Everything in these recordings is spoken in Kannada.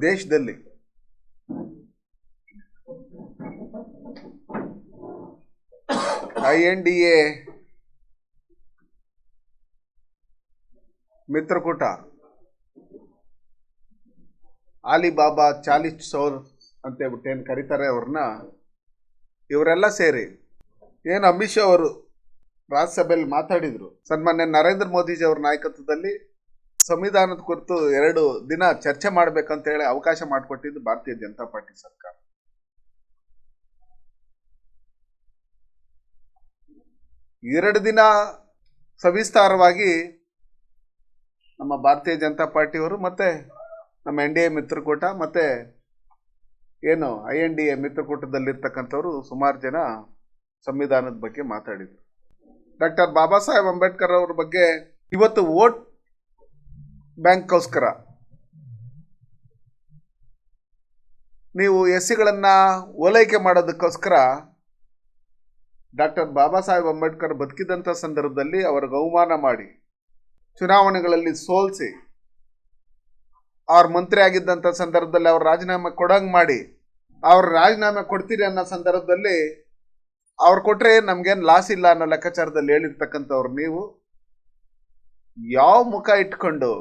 ದೇಶದಲ್ಲಿ INDA ಮಿತ್ರಕೂಟ, ಆಲಿಬಾಬಾ 40 ಸೋರ್ ಅಂತೇಳ್ಬಿಟ್ಟು ಏನು ಕರೀತಾರೆ ಅವ್ರನ್ನ, ಇವರೆಲ್ಲ ಸೇರಿ ಏನು ಅಮಿತ್ ಶಾ ಅವರು ರಾಜ್ಯಸಭೆಯಲ್ಲಿ ಮಾತಾಡಿದ್ರು. ಸನ್ಮಾನ್ಯ ನರೇಂದ್ರ ಮೋದಿಜಿ ಅವರ ನಾಯಕತ್ವದಲ್ಲಿ ಸಂವಿಧಾನದ ಕುರಿತು 2 ದಿನ ಚರ್ಚೆ ಮಾಡ್ಬೇಕಂತ ಹೇಳಿ ಅವಕಾಶ ಮಾಡಿಕೊಟ್ಟಿದ್ದು ಭಾರತೀಯ ಜನತಾ ಪಾರ್ಟಿ ಸರ್ಕಾರ. 2 ದಿನ ಸವಿಸ್ತಾರವಾಗಿ ನಮ್ಮ ಭಾರತೀಯ ಜನತಾ ಪಾರ್ಟಿಯವರು ಮತ್ತೆ ನಮ್ಮ NDA ಮಿತ್ರಕೂಟ ಮತ್ತೆ ಏನು INDA ಮಿತ್ರಕೂಟದಲ್ಲಿರ್ತಕ್ಕಂಥವ್ರು ಸುಮಾರು ಜನ ಸಂವಿಧಾನದ ಬಗ್ಗೆ ಮಾತಾಡಿದರು. ಡಾಕ್ಟರ್ ಬಾಬಾ ಸಾಹೇಬ್ ಅಂಬೇಡ್ಕರ್ ಅವ್ರ ಬಗ್ಗೆ ಇವತ್ತು ವೋಟ್ ಬ್ಯಾಂಕ್ಗೋಸ್ಕರ ನೀವು SCಗಳನ್ನ ಓಲೈಕೆ ಮಾಡೋದಕ್ಕೋಸ್ಕರ ಡಾಕ್ಟರ್ ಬಾಬಾ ಸಾಹೇಬ್ ಅಂಬೇಡ್ಕರ್ ಬದುಕಿದಂಥ ಸಂದರ್ಭದಲ್ಲಿ ಅವ್ರಿಗೆ ಅವಮಾನ ಮಾಡಿ, ಚುನಾವಣೆಗಳಲ್ಲಿ ಸೋಲಿಸಿ, ಅವ್ರ ಮಂತ್ರಿ ಆಗಿದ್ದಂಥ ಸಂದರ್ಭದಲ್ಲಿ ಅವ್ರ ರಾಜೀನಾಮೆ ಕೊಡಂಗೆ ಮಾಡಿ, ಅವ್ರ ರಾಜೀನಾಮೆ ಕೊಡ್ತೀರಿ ಅನ್ನೋ ಸಂದರ್ಭದಲ್ಲಿ ಅವ್ರು ಕೊಟ್ಟರೆ ನಮ್ಗೇನು ಲಾಸ್ ಇಲ್ಲ ಅನ್ನೋ ಲೆಕ್ಕಾಚಾರದಲ್ಲಿ ಹೇಳಿರ್ತಕ್ಕಂಥವ್ರು ನೀವು ಯಾವ ಮುಖ ಇಟ್ಕೊಂಡು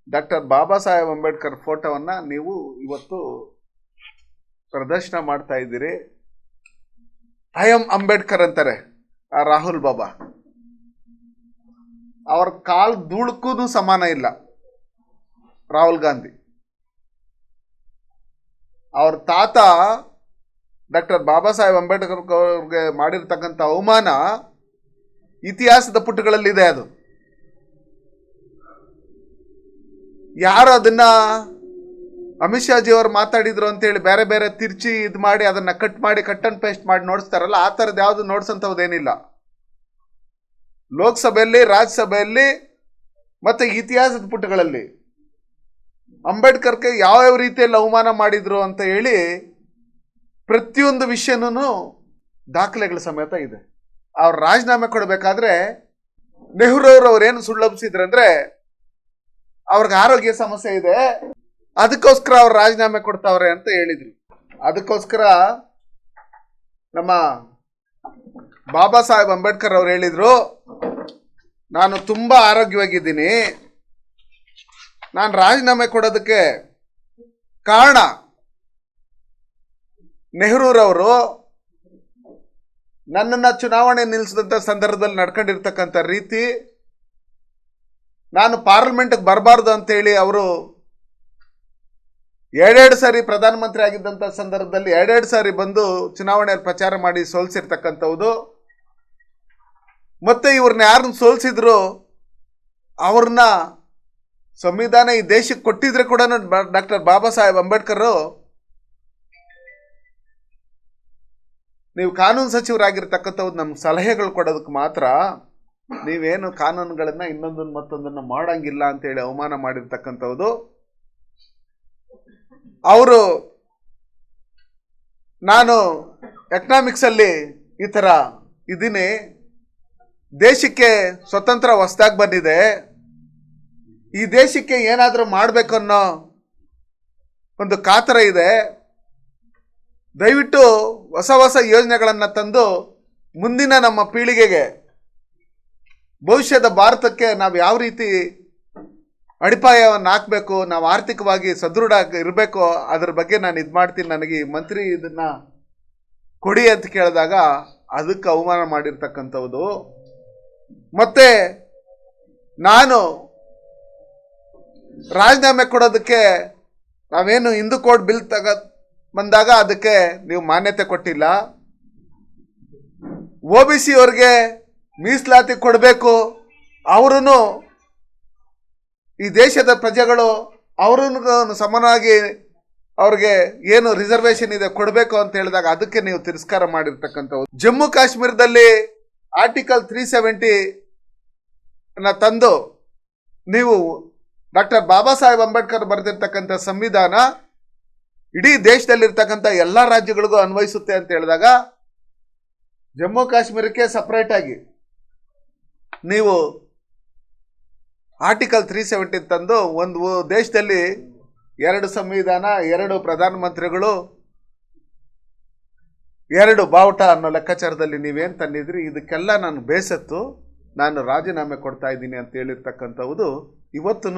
ಡಾಕ್ಟರ್ ಬಾಬಾ ಸಾಹೇಬ್ ಅಂಬೇಡ್ಕರ್ ಫೋಟೋವನ್ನು ನೀವು ಇವತ್ತು ಪ್ರದರ್ಶನ ಮಾಡ್ತಾ ಇದ್ದೀರಿ. ಐ ಆಮ್ ಅಂಬೇಡ್ಕರ್ ಅಂತಾರೆ ಆ ರಾಹುಲ್ ಬಾಬಾ. ಅವ್ರ ಕಾಲ್ ಧೂಳಕ್ಕೂ ಸಮಾನ ಇಲ್ಲ ರಾಹುಲ್ ಗಾಂಧಿ. ಅವ್ರ ತಾತ ಡಾಕ್ಟರ್ ಬಾಬಾ ಸಾಹೇಬ್ ಅಂಬೇಡ್ಕರ್ ಅವ್ರಿಗೆ ಮಾಡಿರ್ತಕ್ಕಂಥ ಅವಮಾನ ಇತಿಹಾಸದ ಪುಟಗಳಲ್ಲಿದೆ. ಅದು ಯಾರು ಅದನ್ನ ಅಮಿತ್ ಶಾಜಿ ಅವರು ಮಾತಾಡಿದ್ರು ಅಂತೇಳಿ ಬೇರೆ ಬೇರೆ ತಿರ್ಚಿ ಇದು ಮಾಡಿ ಅದನ್ನ ಕಟ್ ಅಂಡ್ ಪೇಸ್ಟ್ ಮಾಡಿ ನೋಡಿಸ್ತಾರಲ್ಲ, ಆ ಥರದ್ದು ಯಾವುದು ನೋಡ್ಸಂಥದ್ದೇನಿಲ್ಲ. ಲೋಕಸಭೆಯಲ್ಲಿ, ರಾಜ್ಯಸಭೆಯಲ್ಲಿ ಮತ್ತೆ ಇತಿಹಾಸದ ಪುಟಗಳಲ್ಲಿ ಅಂಬೇಡ್ಕರ್ಗೆ ಯಾವ ರೀತಿಯಲ್ಲಿ ಅವಮಾನ ಮಾಡಿದ್ರು ಅಂತ ಹೇಳಿ ಪ್ರತಿಯೊಂದು ವಿಷಯನೂ ದಾಖಲೆಗಳ ಸಮೇತ ಇದೆ. ಅವ್ರ ರಾಜೀನಾಮೆ ಕೊಡಬೇಕಾದ್ರೆ ನೆಹರು ಅವ್ರೇನು ಸುಳ್ಳಭಿಸಿದ್ರಂದ್ರೆ ಅವ್ರಿಗೆ ಆರೋಗ್ಯ ಸಮಸ್ಯೆ ಇದೆ, ಅದಕ್ಕೋಸ್ಕರ ಅವ್ರು ರಾಜೀನಾಮೆ ಕೊಡ್ತಾವ್ರೆ ಅಂತ ಹೇಳಿದ್ರು. ಅದಕ್ಕೋಸ್ಕರ ನಮ್ಮ ಬಾಬಾ ಸಾಹೇಬ್ ಅಂಬೇಡ್ಕರ್ ಅವ್ರು ಹೇಳಿದ್ರು, ನಾನು ತುಂಬ ಆರೋಗ್ಯವಾಗಿದ್ದೀನಿ, ನಾನು ರಾಜೀನಾಮೆ ಕೊಡೋದಕ್ಕೆ ಕಾರಣ ನೆಹರೂರವರು ನನ್ನನ್ನು ಚುನಾವಣೆ ನಿಲ್ಲಿಸಿದಂಥ ಸಂದರ್ಭದಲ್ಲಿ ನಡ್ಕೊಂಡಿರ್ತಕ್ಕಂಥ ರೀತಿ, ನಾನು ಪಾರ್ಲಿಮೆಂಟ್ಗೆ ಬರಬಾರ್ದು ಅಂತೇಳಿ ಅವರು 2 ಸಾರಿ ಪ್ರಧಾನಮಂತ್ರಿ ಆಗಿದ್ದಂಥ ಸಂದರ್ಭದಲ್ಲಿ 2 ಸಾರಿ ಬಂದು ಚುನಾವಣೆಯಲ್ಲಿ ಪ್ರಚಾರ ಮಾಡಿ ಸೋಲಿಸಿರ್ತಕ್ಕಂಥದ್ದು. ಮತ್ತೆ ಇವ್ರನ್ನ ಯಾರನ್ನ ಸೋಲಿಸಿದ್ರು ಅವ್ರನ್ನ ಸಂವಿಧಾನ ಈ ದೇಶಕ್ಕೆ ಕೊಟ್ಟಿದ್ರೆ ಕೂಡ ಡಾಕ್ಟರ್ ಬಾಬಾ ಸಾಹೇಬ್ ಅಂಬೇಡ್ಕರ್ ನೀವು ಕಾನೂನು ಸಚಿವರಾಗಿರ್ತಕ್ಕಂಥವ್ರು ನಮ್ಗೆ ಸಲಹೆಗಳು ಕೊಡೋದಕ್ಕೆ ಮಾತ್ರ, ನೀವೇನು ಕಾನೂನುಗಳನ್ನ ಇನ್ನೊಂದನ್ನು ಮತ್ತೊಂದನ್ನು ಮಾಡಂಗಿಲ್ಲ ಅಂತೇಳಿ ಅವಮಾನ ಮಾಡಿರ್ತಕ್ಕಂಥದ್ದು. ಅವರು ನಾನು ಎಕನಾಮಿಕ್ಸಲ್ಲಿ ಈ ಥರ ಇದ್ದೀನಿ, ದೇಶಕ್ಕೆ ಸ್ವತಂತ್ರ ಹೊಸದಾಗಿ ಬಂದಿದೆ, ಈ ದೇಶಕ್ಕೆ ಏನಾದರೂ ಮಾಡಬೇಕು ಅನ್ನೋ ಒಂದು ಕಾತರ ಇದೆ, ದಯವಿಟ್ಟು ಹೊಸ ಹೊಸ ಯೋಜನೆಗಳನ್ನು ತಂದು ಮುಂದಿನ ನಮ್ಮ ಪೀಳಿಗೆಗೆ, ಭವಿಷ್ಯದ ಭಾರತಕ್ಕೆ ನಾವು ಯಾವ ರೀತಿ ಅಡಿಪಾಯವನ್ನು ಹಾಕಬೇಕು, ನಾವು ಆರ್ಥಿಕವಾಗಿ ಸದೃಢ ಇರಬೇಕು, ಅದ್ರ ಬಗ್ಗೆ ನಾನು ಇದು ಮಾಡ್ತೀನಿ, ನನಗೆ ಮಂತ್ರಿ ಇದನ್ನ ಕೊಡಿ ಅಂತ ಕೇಳಿದಾಗ ಅದಕ್ಕೆ ಅವಮಾನ ಮಾಡಿರ್ತಕ್ಕಂಥದ್ದು. ಮತ್ತೆ ನಾನು ರಾಜೀನಾಮೆ ಕೊಡೋದಕ್ಕೆ ನಾವೇನು ಹಿಂದೂ ಕೋಡ್ ಬಿಲ್ ಬಂದಾಗ ಅದಕ್ಕೆ ನೀವು ಮಾನ್ಯತೆ ಕೊಟ್ಟಿಲ್ಲ, OBC ಅವ್ರಿಗೆ ಮೀಸಲಾತಿ ಕೊಡಬೇಕು, ಅವರೂ ಈ ದೇಶದ ಪ್ರಜೆಗಳು ಅವ್ರನ್ನು ಸಮನಾಗಿ ಅವ್ರಿಗೆ ಏನು ರಿಸರ್ವೇಶನ್ ಇದೆ ಕೊಡಬೇಕು ಅಂತ ಹೇಳಿದಾಗ ಅದಕ್ಕೆ ನೀವು ತಿರಸ್ಕಾರ ಮಾಡಿರ್ತಕ್ಕಂಥದ್ದು. ಜಮ್ಮು ಕಾಶ್ಮೀರದಲ್ಲಿ ಆರ್ಟಿಕಲ್ 370 ತಂದು ನೀವು ಡಾಕ್ಟರ್ ಬಾಬಾ ಸಾಹೇಬ್ ಅಂಬೇಡ್ಕರ್ ಬರೆದಿರ್ತಕ್ಕಂಥ ಸಂವಿಧಾನ ಇಡೀ ದೇಶದಲ್ಲಿರ್ತಕ್ಕಂಥ ಎಲ್ಲ ರಾಜ್ಯಗಳಿಗೂ ಅನ್ವಯಿಸುತ್ತೆ ಅಂತ ಹೇಳಿದಾಗ ಜಮ್ಮು ಕಾಶ್ಮೀರಕ್ಕೆ ಸಪ್ರೇಟ್ ಆಗಿ ನೀವು ಆರ್ಟಿಕಲ್ 370 ತಂದು ಒಂದು ದೇಶದಲ್ಲಿ 2 ಸಂವಿಧಾನ, 2 ಪ್ರಧಾನಮಂತ್ರಿಗಳು, 2 ಬಾವುಟ ಅನ್ನೋ ಲೆಕ್ಕಾಚಾರದಲ್ಲಿ ನೀವೇನು ತಂದಿದ್ರಿ, ಇದಕ್ಕೆಲ್ಲ ನಾನು ಬೇಸತ್ತು ನಾನು ರಾಜೀನಾಮೆ ಕೊಡ್ತಾ ಇದ್ದೀನಿ ಅಂತ ಹೇಳಿರ್ತಕ್ಕಂಥದ್ದು ಇವತ್ತು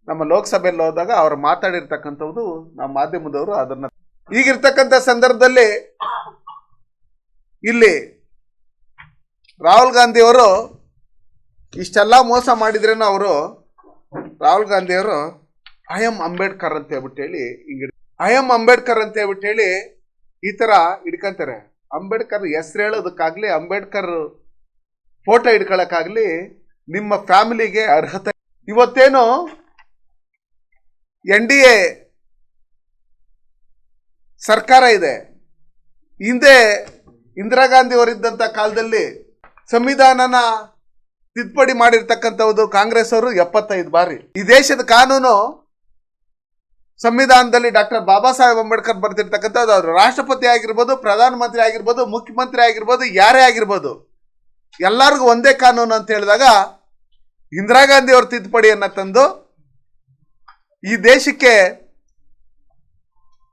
ನಮ್ಮ ಲೋಕಸಭೆಯಲ್ಲಿ ಹೋದಾಗ ಅವ್ರು ಮಾತಾಡಿರ್ತಕ್ಕಂಥದ್ದು ನಮ್ಮ ಮಾಧ್ಯಮದವರು ಅದನ್ನ ಈಗಿರ್ತಕ್ಕಂಥ ಸಂದರ್ಭದಲ್ಲಿ ಇಲ್ಲಿ ರಾಹುಲ್ ಗಾಂಧಿ ಅವರು ಇಷ್ಟೆಲ್ಲ ಮೋಸ ಮಾಡಿದ್ರೇನು ಅವರು ರಾಹುಲ್ ಗಾಂಧಿ ಅವರು ಐ ಎಂ ಅಂಬೇಡ್ಕರ್ ಅಂತ ಹೇಳ್ಬಿಟ್ಟು ಹೇಳಿ ಹಿಂಗೆ ಐ ಎಂ ಅಂಬೇಡ್ಕರ್ ಅಂತ ಹೇಳ್ಬಿಟ್ಟು ಹೇಳಿ ಈ ತರ ಹಿಡ್ಕೊಂತಾರೆ. ಅಂಬೇಡ್ಕರ್ ಹೆಸರು ಹೇಳೋದಕ್ಕಾಗ್ಲಿ, ಅಂಬೇಡ್ಕರ್ ಫೋಟೋ ಹಿಡ್ಕೊಳಕ್ಕಾಗ್ಲಿ ನಿಮ್ಮ ಫ್ಯಾಮಿಲಿಗೆ ಅರ್ಹತೆ. ಇವತ್ತೇನು NDA ಸರ್ಕಾರ ಇದೆ, ಹಿಂದೆ ಇಂದಿರಾ ಗಾಂಧಿ ಅವರಿದ್ದಂಥ ಕಾಲದಲ್ಲಿ ಸಂವಿಧಾನನ ತಿದ್ದುಪಡಿ ಮಾಡಿರ್ತಕ್ಕಂಥದ್ದು ಕಾಂಗ್ರೆಸ್ ಅವರು 75 ಬಾರಿ. ಈ ದೇಶದ ಕಾನೂನು ಸಂವಿಧಾನದಲ್ಲಿ ಡಾಕ್ಟರ್ ಬಾಬಾ ಸಾಹೇಬ್ ಅಂಬೇಡ್ಕರ್ ಬರ್ತಿರ್ತಕ್ಕಂಥದ್ದು, ಅವರು ರಾಷ್ಟ್ರಪತಿ ಆಗಿರ್ಬೋದು, ಪ್ರಧಾನಮಂತ್ರಿ ಆಗಿರ್ಬೋದು, ಮುಖ್ಯಮಂತ್ರಿ ಆಗಿರ್ಬೋದು, ಯಾರೇ ಆಗಿರ್ಬೋದು, ಎಲ್ಲರಿಗೂ ಒಂದೇ ಕಾನೂನು ಅಂತ ಹೇಳಿದಾಗ ಇಂದಿರಾ ಗಾಂಧಿ ಅವರು ತಿದ್ದುಪಡಿಯನ್ನ ತಂದು ಈ ದೇಶಕ್ಕೆ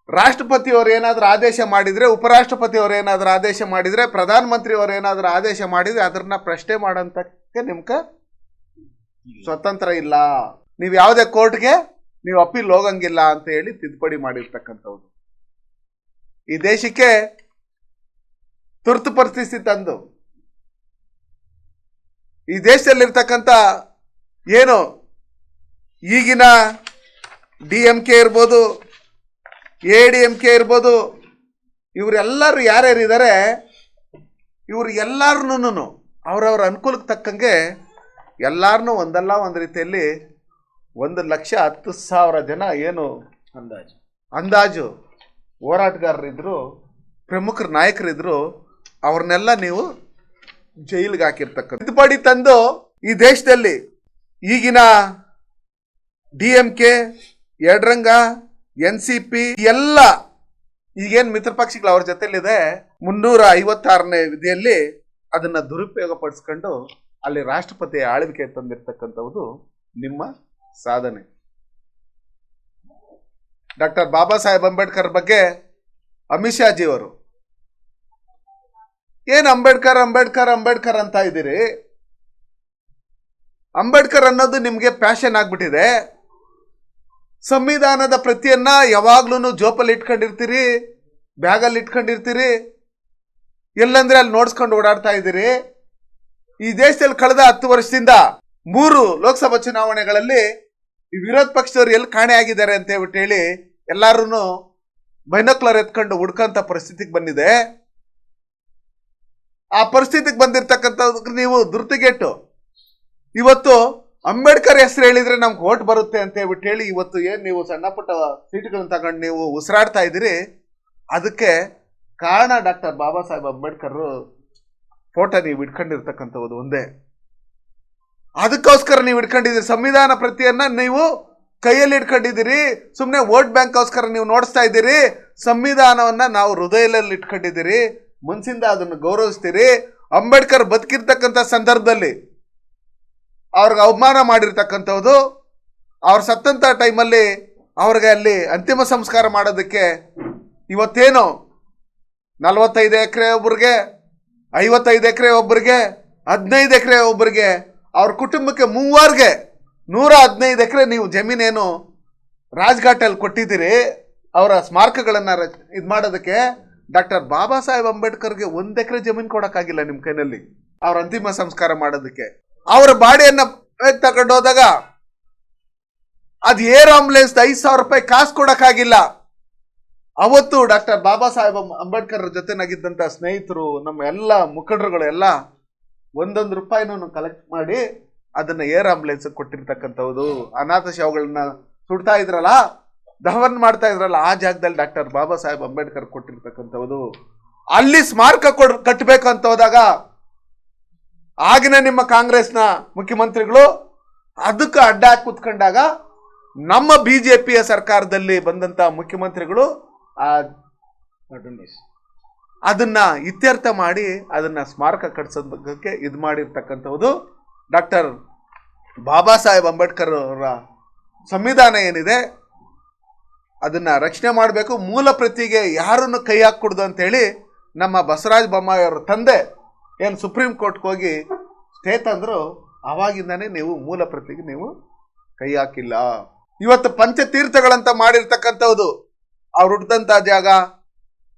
ರಾಷ್ಟ್ರಪತಿ ಅವರು ಏನಾದರೂ ಆದೇಶ ಮಾಡಿದ್ರೆ, ಉಪರಾಷ್ಟ್ರಪತಿ ಅವರು ಏನಾದರೂ ಆದೇಶ ಮಾಡಿದ್ರೆ, ಪ್ರಧಾನಮಂತ್ರಿ ಅವರು ಏನಾದರೂ ಆದೇಶ ಮಾಡಿದ್ರೆ ಅದನ್ನ ಪ್ರಶ್ನೆ ಮಾಡೋಂತಕ್ಕೆ ನಿಮ್ಗೆ ಸ್ವತಂತ್ರ ಇಲ್ಲ, ನೀವು ಯಾವುದೇ ಕೋರ್ಟ್ಗೆ ನೀವು ಅಪೀಲ್ ಹೋಗಂಗಿಲ್ಲ ಅಂತ ಹೇಳಿ ತಿದ್ದುಪಡಿ ಮಾಡಿರ್ತಕ್ಕಂಥವ್ರು. ಈ ದೇಶಕ್ಕೆ ತುರ್ತು ಪರಿಸ್ಥಿತಿ ತಂದು ಈ ದೇಶದಲ್ಲಿರ್ತಕ್ಕಂಥ ಏನು ಈಗಿನ DMK ಇರ್ಬೋದು, ADMK ಇರ್ಬೋದು, ಇವರೆಲ್ಲರೂ ಯಾರ್ಯಾರಿದ್ದಾರೆ, ಇವರು ಎಲ್ಲಾರನ್ನೂ ಅವರವ್ರ ಅನುಕೂಲಕ್ಕೆ ತಕ್ಕಂಗೆ ಎಲ್ಲಾರನ್ನೂ ಒಂದಲ್ಲ ಒಂದು ರೀತಿಯಲ್ಲಿ 1,10,000 ಜನ ಏನು ಅಂದಾಜು ಹೋರಾಟಗಾರರಿದ್ರು, ಪ್ರಮುಖ ನಾಯಕರಿದ್ರು, ಅವ್ರನ್ನೆಲ್ಲ ನೀವು ಜೈಲಿಗೆ ಹಾಕಿರ್ತಕ್ಕಂಥ ತಿದ್ದುಪಡಿ ತಂದು ಈ ದೇಶದಲ್ಲಿ ಈಗಿನ DMK, ಯಡ್ರಂಗ, NCP ಎಲ್ಲ ಈಗೇನು ಮಿತ್ರ ಪಕ್ಷಗಳು ಅವ್ರ ಜೊತೆಲಿದೆ 356ನೇ ವಿಧಿಯಲ್ಲಿ ಅದನ್ನ ದುರುಪಯೋಗ ಪಡಿಸ್ಕೊಂಡು ಅಲ್ಲಿ ರಾಷ್ಟ್ರಪತಿ ಆಳ್ವಿಕೆ ತಂದಿರ್ತಕ್ಕಂಥದ್ದು ನಿಮ್ಮ ಸಾಧನೆ. ಡಾಕ್ಟರ್ ಬಾಬಾ ಸಾಹೇಬ್ ಅಂಬೇಡ್ಕರ್ ಬಗ್ಗೆ ಅಮಿತ್ ಶಾ ಜಿ ಅವರು ಏನು ಅಂಬೇಡ್ಕರ್ ಅಂಬೇಡ್ಕರ್ ಅಂಬೇಡ್ಕರ್ ಅಂತ ಇದ್ದೀರಿ, ಅಂಬೇಡ್ಕರ್ ಅನ್ನೋದು ನಿಮ್ಗೆ ಪ್ಯಾಷನ್ ಆಗ್ಬಿಟ್ಟಿದೆ. ಸಂವಿಧಾನದ ಪ್ರತಿಯನ್ನ ಯಾವಾಗ್ಲೂ ಜೋಪಲ್ಲಿ ಇಟ್ಕೊಂಡಿರ್ತೀರಿ, ಬ್ಯಾಗಲ್ಲಿ ಇಟ್ಕೊಂಡಿರ್ತೀರಿ, ಎಲ್ಲಂದ್ರೆ ಅಲ್ಲಿ ನೋಡ್ಸ್ಕೊಂಡು ಓಡಾಡ್ತಾ ಇದ್ದೀರಿ. ಈ ದೇಶದಲ್ಲಿ ಕಳೆದ 10 ವರ್ಷದಿಂದ 3 ಲೋಕಸಭಾ ಚುನಾವಣೆಗಳಲ್ಲಿ ಈ ವಿರೋಧ ಪಕ್ಷದವರು ಎಲ್ಲಿ ಕಾಣೆ ಆಗಿದ್ದಾರೆ ಅಂತ ಹೇಳ್ಬಿಟ್ಟು ಹೇಳಿ ಎಲ್ಲಾರು ಬೈನೋಕ್ಲರ್ ಎತ್ಕೊಂಡು ಹುಡ್ಕಂತ ಪರಿಸ್ಥಿತಿಗೆ ಬಂದಿದೆ. ಆ ಪರಿಸ್ಥಿತಿಗೆ ಬಂದಿರ್ತಕ್ಕಂಥದಕ್ಕೆ ನೀವು ದುರ್ತಿಗೆಟ್ಟು ಇವತ್ತು ಅಂಬೇಡ್ಕರ್ ಹೆಸರು ಹೇಳಿದ್ರೆ ನಮ್ಗೆ ಓಟ್ ಬರುತ್ತೆ ಅಂತ ಹೇಳ್ಬಿಟ್ಟು ಹೇಳಿ ಇವತ್ತು ಏನು ನೀವು ಸಣ್ಣ ಪುಟ್ಟ ಸೀಟ್ಗಳನ್ನ ತಗೊಂಡು ನೀವು ಉಸಿರಾಡ್ತಾ ಇದ್ದೀರಿ. ಅದಕ್ಕೆ ಕಾರಣ ಡಾಕ್ಟರ್ ಬಾಬಾ ಸಾಹೇಬ್ ಅಂಬೇಡ್ಕರ್ ಫೋಟೋ ನೀವು ಇಟ್ಕೊಂಡಿರ್ತಕ್ಕಂಥದ್ದು ಒಂದೇ. ಅದಕ್ಕೋಸ್ಕರ ನೀವು ಇಟ್ಕೊಂಡಿದ್ದೀರಿ, ಸಂವಿಧಾನ ಪ್ರತಿಯನ್ನ ನೀವು ಕೈಯಲ್ಲಿ ಇಟ್ಕೊಂಡಿದ್ದೀರಿ. ಸುಮ್ಮನೆ ವೋಟ್ ಬ್ಯಾಂಕ್ಗೋಸ್ಕರ ನೀವು ನೋಡಿಸ್ತಾ ಇದ್ದೀರಿ. ಸಂವಿಧಾನವನ್ನ ನಾವು ಹೃದಯದಲ್ಲಿ ಇಟ್ಕೊಂಡಿದ್ದೀರಿ, ಮನಸ್ಸಿಂದ ಅದನ್ನು ಗೌರವಿಸ್ತೀರಿ. ಅಂಬೇಡ್ಕರ್ ಬದುಕಿರ್ತಕ್ಕಂಥ ಸಂದರ್ಭದಲ್ಲಿ ಅವ್ರಿಗೆ ಅವಮಾನ ಮಾಡಿರ್ತಕ್ಕಂಥದ್ದು, ಅವ್ರು ಸತ್ತಂಥ ಟೈಮಲ್ಲಿ ಅವ್ರಿಗೆ ಅಲ್ಲಿ ಅಂತಿಮ ಸಂಸ್ಕಾರ ಮಾಡೋದಕ್ಕೆ ಇವತ್ತೇನು 45 ಎಕರೆ ಒಬ್ಬರಿಗೆ, 55 ಎಕರೆ ಒಬ್ಬರಿಗೆ, 15 ಎಕರೆ ಒಬ್ಬರಿಗೆ, ಅವ್ರ ಕುಟುಂಬಕ್ಕೆ 3 115 ಎಕರೆ ನೀವು ಜಮೀನೇನು ರಾಜ್ಘಾಟಲ್ಲಿ ಕೊಟ್ಟಿದ್ದೀರಿ ಅವರ ಸ್ಮಾರಕಗಳನ್ನು ಇದು ಮಾಡೋದಕ್ಕೆ. ಡಾಕ್ಟರ್ ಬಾಬಾ ಸಾಹೇಬ್ ಅಂಬೇಡ್ಕರ್ಗೆ 1 ಎಕರೆ ಜಮೀನು ಕೊಡೋಕ್ಕಾಗಿಲ್ಲ ನಿಮ್ಮ ಕೈನಲ್ಲಿ ಅವ್ರ ಅಂತಿಮ ಸಂಸ್ಕಾರ ಮಾಡೋದಕ್ಕೆ. ಅವರ ಬಾಡಿಯನ್ನ ತಗೊಂಡೋದಾಗ ಅದು ಏರ್ ಆಂಬುಲೆನ್ಸ್ 5,000 ರೂಪಾಯಿ ಕಾಸು ಕೊಡೋಕ್ಕಾಗಿಲ್ಲ. ಅವತ್ತು ಡಾಕ್ಟರ್ ಬಾಬಾ ಸಾಹೇಬ್ ಅಂಬೇಡ್ಕರ್ ಜೊತೆನಾಗಿದ್ದಂಥ ಸ್ನೇಹಿತರು, ನಮ್ಮ ಎಲ್ಲ ಮುಖಂಡರುಗಳು ಎಲ್ಲ 1 ರೂಪಾಯಿನೂ ಕಲೆಕ್ಟ್ ಮಾಡಿ ಅದನ್ನ ಏರ್ ಆಂಬುಲೆನ್ಸ್ ಕೊಟ್ಟಿರ್ತಕ್ಕಂಥದ್ದು. ಅನಾಥ ಶವಗಳನ್ನ ಸುಡ್ತಾ ಇದ್ರಲ್ಲ, ದಹನ ಮಾಡ್ತಾ ಇದ್ರಲ್ಲ, ಆ ಜಾಗದಲ್ಲಿ ಡಾಕ್ಟರ್ ಬಾಬಾ ಸಾಹೇಬ್ ಅಂಬೇಡ್ಕರ್ ಕೊಟ್ಟಿರ್ತಕ್ಕಂಥದ್ದು. ಅಲ್ಲಿ ಸ್ಮಾರಕ ಕಟ್ಟಬೇಕು ಅಂತ ಹೋದಾಗ ಆಗಿನ ನಿಮ್ಮ ಕಾಂಗ್ರೆಸ್ನ ಮುಖ್ಯಮಂತ್ರಿಗಳು ಅದಕ್ಕೆ ಅಡ್ಡ ಹಾಕಿ ಕೂತ್ಕೊಂಡಾಗ ನಮ್ಮ BJPಯ ಸರ್ಕಾರದಲ್ಲಿ ಬಂದಂತ ಮುಖ್ಯಮಂತ್ರಿಗಳು ಅದನ್ನ ಇತ್ಯರ್ಥ ಮಾಡಿ ಅದನ್ನ ಸ್ಮಾರಕ ಕಟ್ಟಿಸೋದಕ್ಕೆ ಇದು ಮಾಡಿರ್ತಕ್ಕಂಥದ್ದು ಡಾಕ್ಟರ್ ಬಾಬಾ ಸಾಹೇಬ್ ಅಂಬೇಡ್ಕರ್ ಅವರ ಸಂವಿಧಾನ ಏನಿದೆ ಅದನ್ನ ರಕ್ಷಣೆ ಮಾಡಬೇಕು, ಮೂಲ ಪ್ರತಿಗೆ ಯಾರನ್ನು ಕೈ ಹಾಕೂಡ್ದು ಅಂತೇಳಿ ನಮ್ಮ ಬಸವರಾಜ ಬೊಮ್ಮಾಯಿ ಅವರ ತಂದೆ ಏನು ಸುಪ್ರೀಂ ಕೋರ್ಟ್ಗೆ ಹೋಗಿ ಸ್ಟೇ ತಂದ್ರು. ಆವಾಗಿಂದಾನೇ ನೀವು ಮೂಲ ಪ್ರತಿಗೆ ನೀವು ಕೈ ಹಾಕಿಲ್ಲ. ಇವತ್ತು ಪಂಚತೀರ್ಥಗಳಂತ ಮಾಡಿರ್ತಕ್ಕಂಥದ್ದು ಅವ್ರು ಹುಟ್ಟಿದಂಥ ಜಾಗ,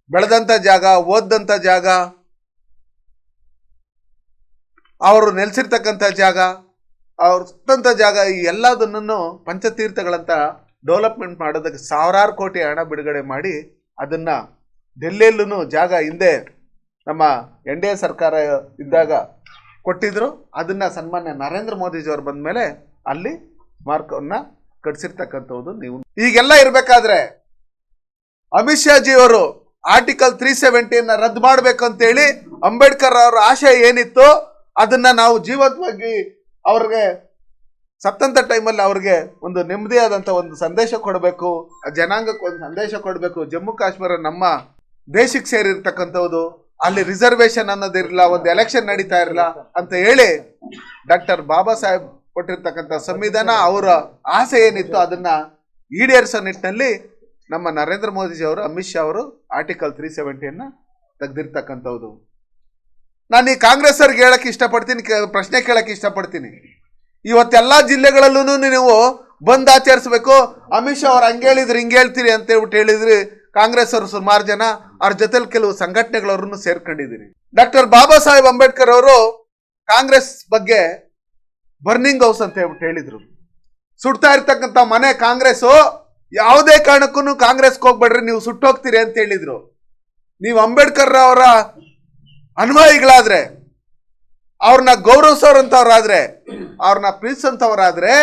ಬೆಳೆದಂಥ ಜಾಗ, ಓದಂಥ ಜಾಗ, ಅವರು ನೆಲೆಸಿರ್ತಕ್ಕಂಥ ಜಾಗ, ಅವ್ರು ಸುತ್ತಂಥ ಜಾಗ, ಈ ಎಲ್ಲದನ್ನು ಪಂಚತೀರ್ಥಗಳಂತ ಡೆವಲಪ್ಮೆಂಟ್ ಮಾಡೋದಕ್ಕೆ ಸಾವಿರಾರು ಕೋಟಿ ಹಣ ಬಿಡುಗಡೆ ಮಾಡಿ ಅದನ್ನ ಡೆಲ್ಲಿಯಲ್ಲೂ ಜಾಗ ಹಿಂದೆ ನಮ್ಮ NDA ಸರ್ಕಾರ ಇದ್ದಾಗ ಕೊಟ್ಟಿದ್ರು. ಅದನ್ನ ಸನ್ಮಾನ್ಯ ನರೇಂದ್ರ ಮೋದಿಜಿಯವರು ಬಂದ ಮೇಲೆ ಅಲ್ಲಿ ಸ್ಮಾರಕವನ್ನ ಕಟ್ಸಿರ್ತಕ್ಕಂಥದ್ದು. ನೀವು ಈಗೆಲ್ಲ ಇರಬೇಕಾದ್ರೆ ಅಮಿತ್ ಶಾ ಜಿ ಅವರು ಆರ್ಟಿಕಲ್ 370 ರದ್ದು ಮಾಡಬೇಕು ಅಂತೇಳಿ ಅಂಬೇಡ್ಕರ್ ಅವರ ಆಶಯ ಏನಿತ್ತು ಅದನ್ನ ನಾವು ಜೀವಂತವಾಗಿ ಅವ್ರಿಗೆ ಸತ್ತಂತ ಟೈಮಲ್ಲಿ ಅವ್ರಿಗೆ ಒಂದು ನೆಮ್ಮದಿಯಾದಂಥ ಒಂದು ಸಂದೇಶ ಕೊಡಬೇಕು, ಜನಾಂಗಕ್ಕೆ ಒಂದು ಸಂದೇಶ ಕೊಡಬೇಕು. ಜಮ್ಮು ಕಾಶ್ಮೀರ ನಮ್ಮ ದೇಶಕ್ಕೆ ಸೇರಿರ್ತಕ್ಕಂಥದ್ದು, ಅಲ್ಲಿ ರಿಸರ್ವೇಶನ್ ಅನ್ನೋದಿರಲಿಲ್ಲ, ಒಂದು ಎಲೆಕ್ಷನ್ ನಡೀತಾ ಇರಲಿಲ್ಲ ಅಂತ ಹೇಳಿ ಡಾಕ್ಟರ್ ಬಾಬಾ ಸಾಹೇಬ್ ಕೊಟ್ಟಿರ್ತಕ್ಕಂಥ ಸಂವಿಧಾನ ಅವರ ಆಸೆ ಏನಿತ್ತು ಅದನ್ನ ಈಡೇರಿಸೋ ನಿಟ್ಟಿನಲ್ಲಿ ನಮ್ಮ ನರೇಂದ್ರ ಮೋದಿಜಿ ಅವರು, ಅಮಿತ್ ಶಾ ಅವರು ಆರ್ಟಿಕಲ್ 370 ತೆಗೆದಿರ್ತಕ್ಕಂಥದ್ದು. ನಾನು ಈ ಕಾಂಗ್ರೆಸ್ ಅವ್ರಿಗೆ ಹೇಳಕ್ಕೆ ಇಷ್ಟಪಡ್ತೀನಿ, ಪ್ರಶ್ನೆ ಕೇಳಕ್ಕೆ ಇಷ್ಟಪಡ್ತೀನಿ. ಇವತ್ತೆಲ್ಲ ಜಿಲ್ಲೆಗಳಲ್ಲೂ ನೀವು ಬಂದ್ ಆಚರಿಸ್ಬೇಕು. ಅಮಿತ್ ಶಾ ಅವ್ರು ಹಂಗೆ ಹೇಳಿದ್ರಿ, ಹಿಂಗೆ ಹೇಳ್ತೀರಿ ಅಂತ ಹೇಳ್ಬಿಟ್ಟು ಹೇಳಿದ್ರಿ. ಕಾಂಗ್ರೆಸ್ ಅವರು ಸುಮಾರು ಜನ, ಅವ್ರ ಜೊತೆಲಿ ಕೆಲವು ಸಂಘಟನೆಗಳವ್ರನ್ನು ಸೇರ್ಕೊಂಡಿದ್ದೀರಿ. ಡಾಕ್ಟರ್ ಬಾಬಾ ಸಾಹೇಬ್ ಅಂಬೇಡ್ಕರ್ ಅವರು ಕಾಂಗ್ರೆಸ್ ಬಗ್ಗೆ ಬರ್ನಿಂಗ್ ಹೌಸ್ ಅಂತ ಹೇಳ್ಬಿಟ್ಟು ಹೇಳಿದ್ರು. ಸುಡ್ತಾ ಇರ್ತಕ್ಕಂಥ ಮನೆ ಕಾಂಗ್ರೆಸ್, ಯಾವುದೇ ಕಾರಣಕ್ಕೂ ಕಾಂಗ್ರೆಸ್ಗೆ ಹೋಗ್ಬೇಡ್ರಿ, ನೀವು ಸುಟ್ಟೋಗ್ತೀರಿ ಅಂತ ಹೇಳಿದ್ರು. ನೀವು ಅಂಬೇಡ್ಕರ್ ಅವರ ಅನುಯಾಯಿಗಳಾದ್ರೆ, ಅವ್ರನ್ನ ಗೌರವಿಸೋರಂಥವ್ರಾದ್ರೆ, ಅವ್ರನ್ನ ಪ್ರೀತಿಸಂಥವ್ರಾದ್ರೆ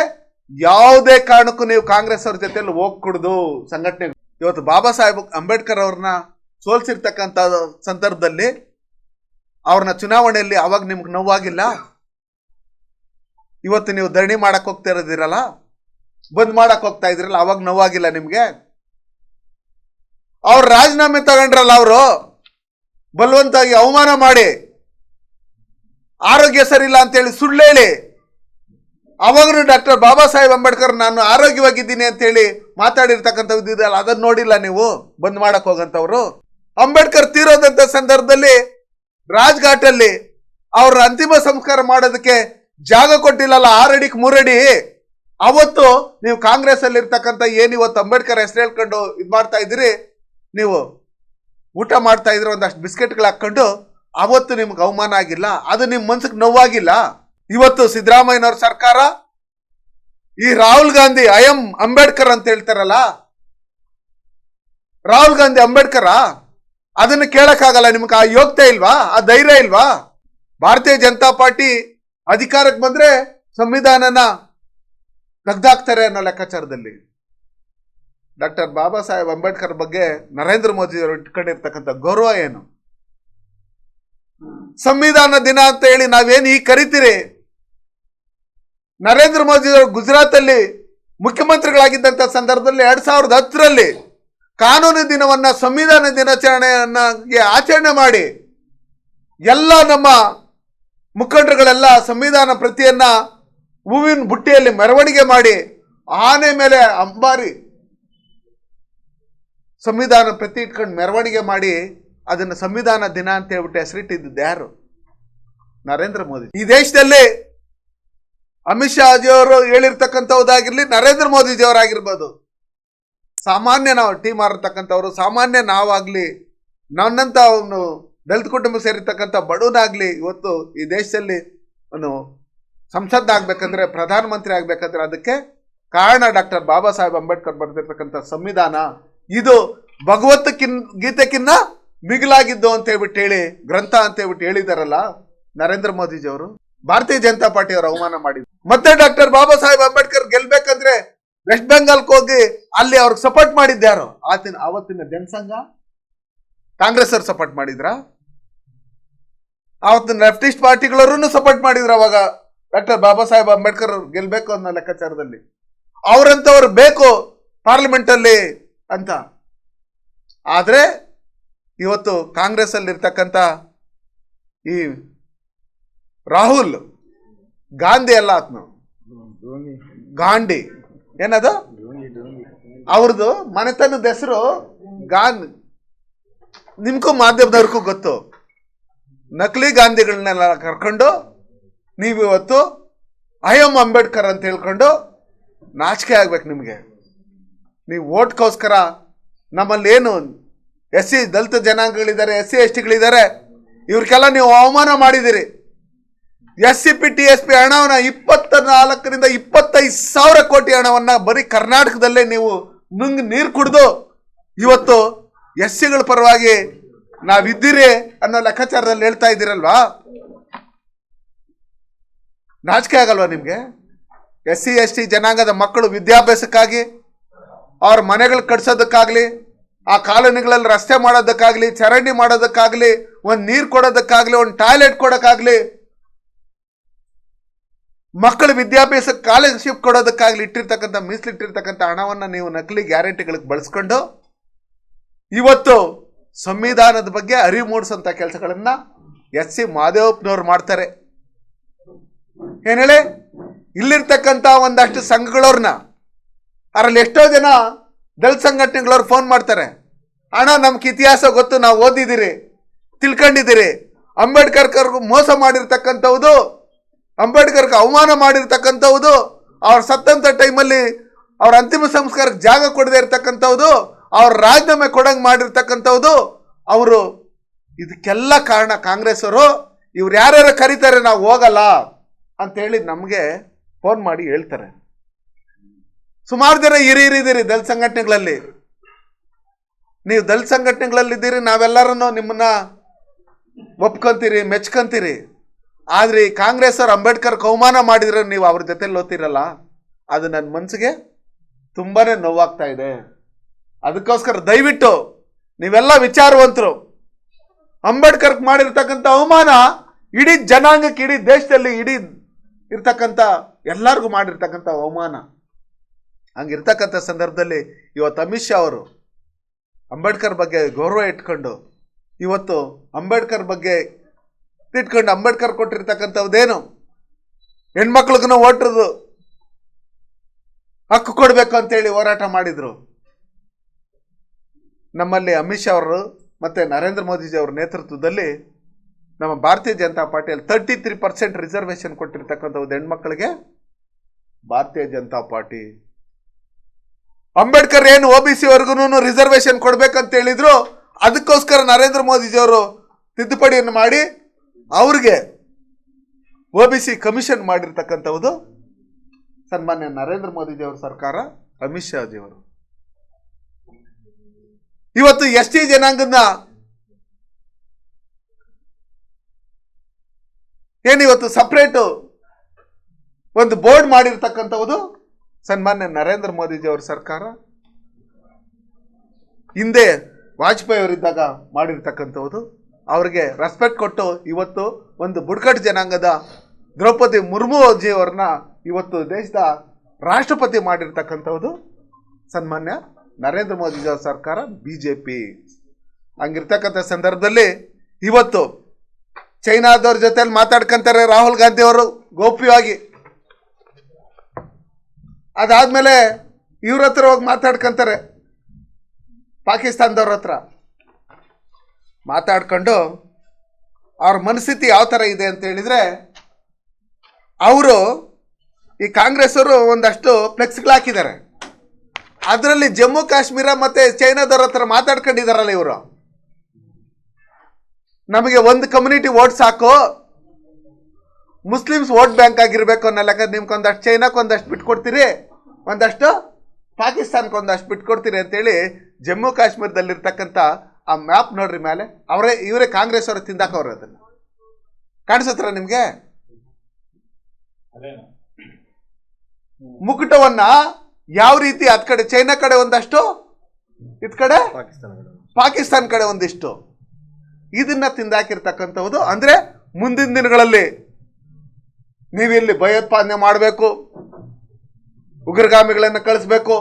ಯಾವುದೇ ಕಾರಣಕ್ಕೂ ನೀವು ಕಾಂಗ್ರೆಸ್ ಅವ್ರ ಜೊತೆಲಿ ಹೋಗ್ಕೊಡುದು ಸಂಘಟನೆ. ಇವತ್ತು ಬಾಬಾ ಸಾಹೇಬ್ ಅಂಬೇಡ್ಕರ್ ಅವ್ರನ್ನ ಸೋಲ್ಸಿರ್ತಕ್ಕಂಥ ಸಂದರ್ಭದಲ್ಲಿ ಅವ್ರನ್ನ ಚುನಾವಣೆಯಲ್ಲಿ ಅವಾಗ ನಿಮ್ಗೆ ನೋವಾಗಿಲ್ಲ. ಇವತ್ತು ನೀವು ಧರಣಿ ಮಾಡಕ್ ಹೋಗ್ತಾ ಇರೋದಿರಲ್ಲ, ಬಂದ್ ಮಾಡಕ್ ಹೋಗ್ತಾ ಇದ್ರಲ್ಲ, ಅವಾಗ ನೋವಾಗಿಲ್ಲ ನಿಮ್ಗೆ? ಅವ್ರು ರಾಜೀನಾಮೆ ತಗೊಂಡ್ರಲ್ಲ, ಅವರು ಬಲವಂತಾಗಿ ಅವಮಾನ ಮಾಡಿ, ಆರೋಗ್ಯ ಸರಿಯಿಲ್ಲ ಅಂತೇಳಿ ಸುಳ್ಳು ಹೇಳಿ, ಅವಾಗನು ಡಾಕ್ಟರ್ ಬಾಬಾ ಸಾಹೇಬ್ ಅಂಬೇಡ್ಕರ್ ನಾನು ಆರೋಗ್ಯವಾಗಿದ್ದೀನಿ ಅಂತೇಳಿ ಮಾತಾಡಿರ್ತಕ್ಕಂಥದ್ದು ಇದೆಯಲ್ಲ, ಅದನ್ನ ನೋಡಿಲ್ಲ ನೀವು ಬಂದ್ ಮಾಡಕ್ ಹೋಗಂತವ್ರು. ಅಂಬೇಡ್ಕರ್ ತೀರೋದಂತ ಸಂದರ್ಭದಲ್ಲಿ ರಾಜ್ಘಾಟಲ್ಲಿ ಅವ್ರ ಅಂತಿಮ ಸಂಸ್ಕಾರ ಮಾಡೋದಕ್ಕೆ ಜಾಗ ಕೊಟ್ಟಿಲ್ಲಲ್ಲ, 6 ಅಡಿಗೆ 3 ಅಡಿ. ಅವತ್ತು ನೀವು ಕಾಂಗ್ರೆಸ್ ಅಲ್ಲಿ ಇರ್ತಕ್ಕಂಥ ಏನಿವತ್ತು ಅಂಬೇಡ್ಕರ್ ಹೆಸರು ಹೇಳ್ಕೊಂಡು ಇದ್ ಮಾಡ್ತಾ ಇದ್ರಿ, ನೀವು ಊಟ ಮಾಡ್ತಾ ಇದ್ರೆ ಒಂದಷ್ಟು ಬಿಸ್ಕೆಟ್ಗಳು ಹಾಕೊಂಡು, ಅವತ್ತು ನಿಮ್ಗೆ ಅವಮಾನ ಆಗಿಲ್ಲ, ಅದು ನಿಮ್ ಮನ್ಸಿಗೆ ನೋವಾಗಿಲ್ಲ. ಇವತ್ತು ಸಿದ್ದರಾಮಯ್ಯನವ್ರ ಸರ್ಕಾರ ಈ ರಾಹುಲ್ ಗಾಂಧಿ ಐ ಎಂ ಅಂಬೇಡ್ಕರ್ ಅಂತ ಹೇಳ್ತಾರಲ್ಲ, ರಾಹುಲ್ ಗಾಂಧಿ ಅಂಬೇಡ್ಕರ? ಅದನ್ನು ಕೇಳಕ್ಕಾಗಲ್ಲ ನಿಮ್ಗೆ? ಆ ಯೋಗ್ಯತೆ ಇಲ್ವಾ? ಆ ಧೈರ್ಯ ಇಲ್ವಾ? ಭಾರತೀಯ ಜನತಾ ಪಾರ್ಟಿ ಅಧಿಕಾರಕ್ಕೆ ಬಂದ್ರೆ ಸಂವಿಧಾನನ ತೆಗ್ದಾಕ್ತಾರೆ ಅನ್ನೋ ಲೆಕ್ಕಾಚಾರದಲ್ಲಿ ಡಾಕ್ಟರ್ ಬಾಬಾ ಸಾಹೇಬ್ ಅಂಬೇಡ್ಕರ್ ಬಗ್ಗೆ ನರೇಂದ್ರ ಮೋದಿ ಅವರು ಇಟ್ಕೊಂಡಿರ್ತಕ್ಕಂಥ ಗೌರವ ಏನು? ಸಂವಿಧಾನ ದಿನ ಅಂತ ಹೇಳಿ ನಾವೇನು ಈಗ ಕರಿತೀರಿ, ನರೇಂದ್ರ ಮೋದಿ ಅವರು ಗುಜರಾತ್ ಅಲ್ಲಿ ಮುಖ್ಯಮಂತ್ರಿಗಳಾಗಿದ್ದಂತ ಸಂದರ್ಭದಲ್ಲಿ 2010ರಲ್ಲಿ ಕಾನೂನು ದಿನವನ್ನ ಸಂವಿಧಾನ ದಿನಾಚರಣೆಯನ್ನಾಗಿ ಆಚರಣೆ ಮಾಡಿ ಎಲ್ಲ ನಮ್ಮ ಮುಖಂಡರುಗಳೆಲ್ಲ ಸಂವಿಧಾನ ಪ್ರತಿಯನ್ನ ಹೂವಿನ ಬುಟ್ಟಿಯಲ್ಲಿ ಮೆರವಣಿಗೆ ಮಾಡಿ ಆನೆ ಮೇಲೆ ಅಂಬಾರಿ ಸಂವಿಧಾನ ಪ್ರತಿ ಇಟ್ಕೊಂಡು ಮೆರವಣಿಗೆ ಮಾಡಿ ಅದನ್ನು ಸಂವಿಧಾನ ದಿನ ಅಂತ ಹೇಳ್ಬಿಟ್ಟು ಹೆಸರಿಟ್ಟಿದ್ದು ಯಾರು? ನರೇಂದ್ರ ಮೋದಿ. ಈ ದೇಶದಲ್ಲಿ ಅಮಿತ್ ಶಾ ಜಿಯವರು ಹೇಳಿರ್ತಕ್ಕಂಥದ್ದಾಗಿರ್ಲಿ, ನರೇಂದ್ರ ಮೋದಿಜಿ ಅವರಾಗಿರ್ಬೋದು, ಸಾಮಾನ್ಯ ನಾವು ಟೀ ಮಾರತಕ್ಕಂಥವ್ರು, ಸಾಮಾನ್ಯ ನಾವಾಗ್ಲಿ, ನನ್ನಂತ ಅವನು ದಲಿತ ಕುಟುಂಬ ಸೇರಿರ್ತಕ್ಕಂಥ ಬಡವನಾಗ್ಲಿ, ಇವತ್ತು ಈ ದೇಶದಲ್ಲಿ ಅವನು ಸಂಸದ್ ಆಗ್ಬೇಕಂದ್ರೆ, ಪ್ರಧಾನಮಂತ್ರಿ ಆಗ್ಬೇಕಂದ್ರೆ ಅದಕ್ಕೆ ಕಾರಣ ಡಾಕ್ಟರ್ ಬಾಬಾ ಸಾಹೇಬ್ ಅಂಬೇಡ್ಕರ್ ಬರೆದಿರ್ತಕ್ಕಂಥ ಸಂವಿಧಾನ. ಇದು ಗೀತೆಕಿನ್ನ ಮಿಗಿಲಾಗಿದ್ದು ಅಂತ ಹೇಳ್ಬಿಟ್ಟು ಹೇಳಿ, ಗ್ರಂಥ ಅಂತ ಹೇಳ್ಬಿಟ್ಟು ಹೇಳಿದಾರಲ್ಲ ನರೇಂದ್ರ ಮೋದಿಜಿ ಅವರು. ಭಾರತೀಯ ಜನತಾ ಪಾರ್ಟಿ ಅವರು ಅವಮಾನ ಮಾಡಿದ್ರು. ಮತ್ತೆ ಡಾಕ್ಟರ್ ಬಾಬಾ ಸಾಹೇಬ್ ಅಂಬೇಡ್ಕರ್ ಗೆಲ್ಬೇಕಂದ್ರೆ ವೆಸ್ಟ್ ಬೆಂಗಾಲ್ಗೆ ಹೋಗಿ ಅಲ್ಲಿ ಅವ್ರಿಗೆ ಸಪೋರ್ಟ್ ಮಾಡಿದ್ಯಾರು? ಆವತ್ತಿನ ಜನಸಂಘ, ಕಾಂಗ್ರೆಸ್ ಅವ್ರು ಸಪೋರ್ಟ್ ಮಾಡಿದ್ರ? ಆವತ್ತಿನ ಲೆಫ್ಟಿಸ್ಟ್ ಪಾರ್ಟಿಗಳವ್ರೂ ಸಪೋರ್ಟ್ ಮಾಡಿದ್ರು ಅವಾಗ ಡಾಕ್ಟರ್ ಬಾಬಾ ಸಾಹೇಬ್ ಅಂಬೇಡ್ಕರ್ ಗೆಲ್ಬೇಕು ಅನ್ನೋ ಲೆಕ್ಕಾಚಾರದಲ್ಲಿ. ಅವ್ರಂತವ್ರು ಬೇಕು ಪಾರ್ಲಿಮೆಂಟ್ ಅಲ್ಲಿ ಅಂತ. ಆದ್ರೆ ಇವತ್ತು ಕಾಂಗ್ರೆಸ್ ಅಲ್ಲಿ ಇರ್ತಕ್ಕಂಥ ಈ ರಾಹುಲ್ ಗಾಂಧಿ ಎಲ್ಲ ಆತ್ಮ ಗಾಂಧಿ ಏನದು ಅವ್ರದ್ದು ಮನೆತನದ ಹೆಸರು ಗಾಂಧಿ. ನಿಮ್ಗೂ ಮಾಧ್ಯಮದವ್ರಿಗೂ ಗೊತ್ತು. ನಕಲಿ ಗಾಂಧಿಗಳನ್ನೆಲ್ಲ ಕರ್ಕೊಂಡು ನೀವಿವತ್ತು ಐ ಎಂ ಅಂಬೇಡ್ಕರ್ ಅಂತ ಹೇಳ್ಕೊಂಡು ನಾಚಿಕೆ ಆಗ್ಬೇಕು ನಿಮಗೆ. ನೀವು ಓಟ್ಗೋಸ್ಕರ ನಮ್ಮಲ್ಲಿ ಏನು SC ದಲಿತ ಜನಾಂಗಗಳಿದ್ದಾರೆ, SC STಗಳಿದ್ದಾರೆ, ಇವ್ರಿಗೆಲ್ಲ ನೀವು ಅವಮಾನ ಮಾಡಿದಿರಿ. SCP TSP ಹಣವನ್ನ 24ರಿಂದ 25,000 ಕೋಟಿ ಹಣವನ್ನ ಬರೀ ಕರ್ನಾಟಕದಲ್ಲೇ ನೀವು ನೀರು ಕುಡಿದು ಇವತ್ತು SCಗಳ ಪರವಾಗಿ ನಾವಿದ್ದೀರಿ ಅನ್ನೋ ಲೆಕ್ಕಾಚಾರದಲ್ಲಿ ಹೇಳ್ತಾ ಇದ್ದೀರಲ್ವಾ? ನಾಚಿಕೆ ಆಗಲ್ವಾ ನಿಮ್ಗೆ? SC ST ಜನಾಂಗದ ಮಕ್ಕಳು ವಿದ್ಯಾಭ್ಯಾಸಕ್ಕಾಗಿ, ಅವ್ರ ಮನೆಗಳು ಕಟ್ಸೋದಕ್ಕಾಗ್ಲಿ, ಆ ಕಾಲೋನಿಗಳಲ್ಲಿ ರಸ್ತೆ ಮಾಡೋದಕ್ಕಾಗ್ಲಿ, ಚರಂಡಿ ಮಾಡೋದಕ್ಕಾಗ್ಲಿ, ಒಂದು ನೀರು ಕೊಡೋದಕ್ಕಾಗ್ಲಿ, ಒಂದು ಟಾಯ್ಲೆಟ್ ಕೊಡೋಕ್ಕಾಗ್ಲಿ, ಮಕ್ಕಳ ವಿದ್ಯಾಭ್ಯಾಸ ಸ್ಕಾಲರ್ಶಿಪ್ ಕೊಡೋದಕ್ಕಾಗ್ಲಿ ಇಟ್ಟಿರ್ತಕ್ಕಂಥ ಮೀಸಲಿಟ್ಟಿರ್ತಕ್ಕಂಥ ಹಣವನ್ನು ನೀವು ನಕಲಿ ಗ್ಯಾರಂಟಿಗಳಿಗೆ ಬಳಸ್ಕೊಂಡು ಇವತ್ತು ಸಂವಿಧಾನದ ಬಗ್ಗೆ ಅರಿವು ಮೂಡಿಸೋಂಥ ಕೆಲಸಗಳನ್ನ SC ಮಾದೇವಪ್ಪನವ್ರು ಮಾಡ್ತಾರೆ. ಏನ್ ಹೇಳಿ, ಇಲ್ಲಿರ್ತಕ್ಕಂಥ ಒಂದಷ್ಟು ಸಂಘಗಳವ್ರನ್ನ, ಅದರಲ್ಲಿ ಎಷ್ಟೋ ಜನ ದಲಿತ ಸಂಘಟನೆಗಳವ್ರು ಫೋನ್ ಮಾಡ್ತಾರೆ, ಅಣ್ಣ ನಮ್ಗೆ ಇತಿಹಾಸ ಗೊತ್ತು, ನಾವು ಓದಿದ್ದೀರಿ, ತಿಳ್ಕೊಂಡಿದ್ದೀರಿ, ಅಂಬೇಡ್ಕರ್ಗೂ ಮೋಸ ಮಾಡಿರ್ತಕ್ಕಂಥದ್ದು, ಅಂಬೇಡ್ಕರ್ಗೆ ಅವಮಾನ ಮಾಡಿರ್ತಕ್ಕಂಥದ್ದು, ಅವ್ರ ಸತ್ತಂಥ ಟೈಮಲ್ಲಿ ಅವ್ರ ಅಂತಿಮ ಸಂಸ್ಕಾರಕ್ಕೆ ಜಾಗ ಕೊಡದೇ ಇರ್ತಕ್ಕಂಥದ್ದು, ಅವ್ರ ರಾಜೀನಾಮೆ ಕೊಡಂಗೆ ಮಾಡಿರ್ತಕ್ಕಂಥದ್ದು, ಅವರು ಇದಕ್ಕೆಲ್ಲ ಕಾರಣ ಕಾಂಗ್ರೆಸ್ ಅವರು. ಇವ್ರು ಯಾರ್ಯಾರು ಕರೀತಾರೆ ನಾವು ಹೋಗಲ್ಲ ಅಂತೇಳಿ ನಮಗೆ ಫೋನ್ ಮಾಡಿ ಹೇಳ್ತಾರೆ. ಸುಮಾರು ಜನ ಹಿರಿಯರಿದ್ದೀರಿ ದಲಿತ ಸಂಘಟನೆಗಳಲ್ಲಿ, ನೀವು ದಲಿತ ಸಂಘಟನೆಗಳಲ್ಲಿದ್ದೀರಿ, ನಾವೆಲ್ಲರನ್ನು ನಿಮ್ಮನ್ನ ಒಪ್ಕೊಂತೀರಿ, ಮೆಚ್ಕೊಂತೀರಿ. ಆದ್ರೆ ಈ ಕಾಂಗ್ರೆಸ್ ಅವ್ರು ಅಂಬೇಡ್ಕರ್ಗೆ ಅವಮಾನ ಮಾಡಿದ್ರೆ ನೀವು ಅವ್ರ ಜೊತೆಲಿ ಓದ್ತಿರಲ್ಲ, ಅದು ನನ್ನ ಮನಸ್ಸಿಗೆ ತುಂಬಾನೇ ನೋವಾಗ್ತಾ ಇದೆ. ಅದಕ್ಕೋಸ್ಕರ ದಯವಿಟ್ಟು ನೀವೆಲ್ಲ ವಿಚಾರವಂತರು, ಅಂಬೇಡ್ಕರ್ಗೆ ಮಾಡಿರ್ತಕ್ಕಂಥ ಅವಮಾನ ಇಡೀ ಜನಾಂಗಕ್ಕೆ, ಇಡೀ ದೇಶದಲ್ಲಿ, ಇಡೀ ಇರ್ತಕ್ಕಂಥ ಎಲ್ಲರಿಗೂ ಮಾಡಿರ್ತಕ್ಕಂಥ ಅವಮಾನ. ಹಂಗಿರ್ತಕ್ಕಂಥ ಸಂದರ್ಭದಲ್ಲಿ ಇವತ್ತು ಅಮಿತ್ ಶಾ ಅವರು ಅಂಬೇಡ್ಕರ್ ಬಗ್ಗೆ ಗೌರವ ಇಟ್ಕೊಂಡು ಇವತ್ತು ಅಂಬೇಡ್ಕರ್ ಬಗ್ಗೆ ಇಟ್ಕೊಂಡು ಅಂಬೇಡ್ಕರ್ ಕೊಟ್ಟಿರ್ತಕ್ಕಂಥದ್ದೇನು ಹೆಣ್ಮಕ್ಳಿಗೂ ಓಟ್ರದು ಹಕ್ಕು ಕೊಡಬೇಕು ಅಂತೇಳಿ ಹೋರಾಟ ಮಾಡಿದ್ರು. ನಮ್ಮಲ್ಲಿ ಅಮಿತ್ ಶಾ ಅವರು ಮತ್ತೆ ನರೇಂದ್ರ ಮೋದಿಜಿ ಅವರ ನೇತೃತ್ವದಲ್ಲಿ ನಮ್ಮ ಭಾರತೀಯ ಜನತಾ ಪಾರ್ಟಿಯಲ್ಲಿ 33% ರಿಸರ್ವೇಶನ್ ಕೊಟ್ಟಿರ್ತಕ್ಕಂಥದ್ದು ಹೆಣ್ಮಕ್ಳಿಗೆ ಭಾರತೀಯ ಜನತಾ ಪಾರ್ಟಿ. ಅಂಬೇಡ್ಕರ್ ಏನು OBC ವರ್ಗು ರಿಸರ್ವೇಶನ್ ಕೊಡ್ಬೇಕಂತ ಹೇಳಿದ್ರು, ಅದಕ್ಕೋಸ್ಕರ ನರೇಂದ್ರ ಮೋದಿಜಿ ಅವರು ತಿದ್ದುಪಡಿಯನ್ನು ಮಾಡಿ ಅವ್ರಿಗೆ OBC ಕಮಿಷನ್ ಮಾಡಿರ್ತಕ್ಕಂಥದ್ದು ಸನ್ಮಾನ್ಯ ನರೇಂದ್ರ ಮೋದಿಜಿ ಅವರ ಸರ್ಕಾರ, ಅಮಿತ್ ಶಾ ಜಿ ಅವರು. ಇವತ್ತು ST ಜನಾಂಗನ ಏನಿವತ್ತು ಸಪ್ರೇಟ್ ಒಂದು ಬೋರ್ಡ್ ಮಾಡಿರ್ತಕ್ಕಂಥದ್ದು ಸನ್ಮಾನ್ಯ ನರೇಂದ್ರ ಮೋದಿಜಿ ಅವರ ಸರ್ಕಾರ. ಹಿಂದೆ ವಾಜಪೇಯಿ ಅವರಿದ್ದಾಗ ಮಾಡಿರ್ತಕ್ಕಂಥದ್ದು, ಅವ್ರಿಗೆ ರೆಸ್ಪೆಕ್ಟ್ ಕೊಟ್ಟು ಇವತ್ತು ಒಂದು ಬುಡಕಟ್ಟು ಜನಾಂಗದ ದ್ರೌಪದಿ ಮುರ್ಮು ಜಿ ಅವ್ರನ್ನ ಇವತ್ತು ದೇಶದ ರಾಷ್ಟ್ರಪತಿ ಮಾಡಿರ್ತಕ್ಕಂಥದ್ದು ಸನ್ಮಾನ್ಯ ನರೇಂದ್ರ ಮೋದಿಜಿ ಅವರ ಸರ್ಕಾರ, BJP. ಹಂಗಿರ್ತಕ್ಕಂಥ ಸಂದರ್ಭದಲ್ಲಿ ಇವತ್ತು ಚೈನಾದವ್ರ ಜೊತೆಲಿ ಮಾತಾಡ್ಕೊಂತಾರೆ ರಾಹುಲ್ ಗಾಂಧಿ ಅವರು ಗೌಪ್ಯವಾಗಿ. ಅದಾದ್ಮೇಲೆ ಇವ್ರ ಹತ್ರ ಹೋಗಿ ಮಾತಾಡ್ಕೊಂತಾರೆ ಪಾಕಿಸ್ತಾನದವ್ರ ಹತ್ರ. ಮಾತಾಡ್ಕೊಂಡು ಅವ್ರ ಮನಸ್ಥಿತಿ ಯಾವ ಥರ ಇದೆ ಅಂತ ಹೇಳಿದ್ರೆ, ಅವರು ಈ ಕಾಂಗ್ರೆಸ್ ಅವರು ಒಂದಷ್ಟು ಫ್ಲೆಕ್ಸ್ಗಳು ಹಾಕಿದ್ದಾರೆ. ಅದರಲ್ಲಿ ಜಮ್ಮು ಕಾಶ್ಮೀರ ಮತ್ತೆ ಚೈನಾದವ್ರ ಹತ್ರ ಮಾತಾಡ್ಕೊಂಡಿದಾರಲ್ಲ ಇವರು, ನಮಗೆ ಒಂದು ಕಮ್ಯುನಿಟಿ ವೋಟ್ ಸಾಕು, ಮುಸ್ಲಿಮ್ಸ್ ವೋಟ್ ಬ್ಯಾಂಕ್ ಆಗಿರ್ಬೇಕು ಅನ್ನೋ ಲೆಕ್ಕ, ನಿಮ್ಗೆ ಒಂದಷ್ಟು ಚೈನಾಕ್ಕೆ ಒಂದಷ್ಟು ಬಿಟ್ಕೊಡ್ತೀರಿ, ಒಂದಷ್ಟು ಪಾಕಿಸ್ತಾನಕ್ಕೆ ಒಂದಷ್ಟು ಬಿಟ್ಕೊಡ್ತೀರಿ ಅಂತೇಳಿ ಜಮ್ಮು ಕಾಶ್ಮೀರದಲ್ಲಿರ್ತಕ್ಕಂಥ ಆ ಮ್ಯಾಪ್ ನೋಡ್ರಿ ಮೇಲೆ, ಇವರೇ ಕಾಂಗ್ರೆಸ್ ಅವರು ತಿಂದಾಕವ್ರೆ. ಅದನ್ನು ಕಾಣಿಸತ್ರ ನಿಮ್ಗೆ? ಮುಕುಟವನ್ನ ಯಾವ ರೀತಿ ಅದ್ ಕಡೆ ಚೈನಾ ಕಡೆ ಒಂದಷ್ಟು, ಇದ್ ಕಡೆ ಪಾಕಿಸ್ತಾನ ಕಡೆ ಒಂದಿಷ್ಟು, ಇದನ್ನ ತಿಂದಾಕಿರ್ತಕ್ಕಂಥದ್ದು. ಅಂದ್ರೆ ಮುಂದಿನ ದಿನಗಳಲ್ಲಿ ನೀವಿಲ್ಲಿ ಭಯೋತ್ಪಾದನೆ ಮಾಡಬೇಕು, ಉಗ್ರಗಾಮಿಗಳನ್ನ ಕಳಿಸ್ಬೇಕು,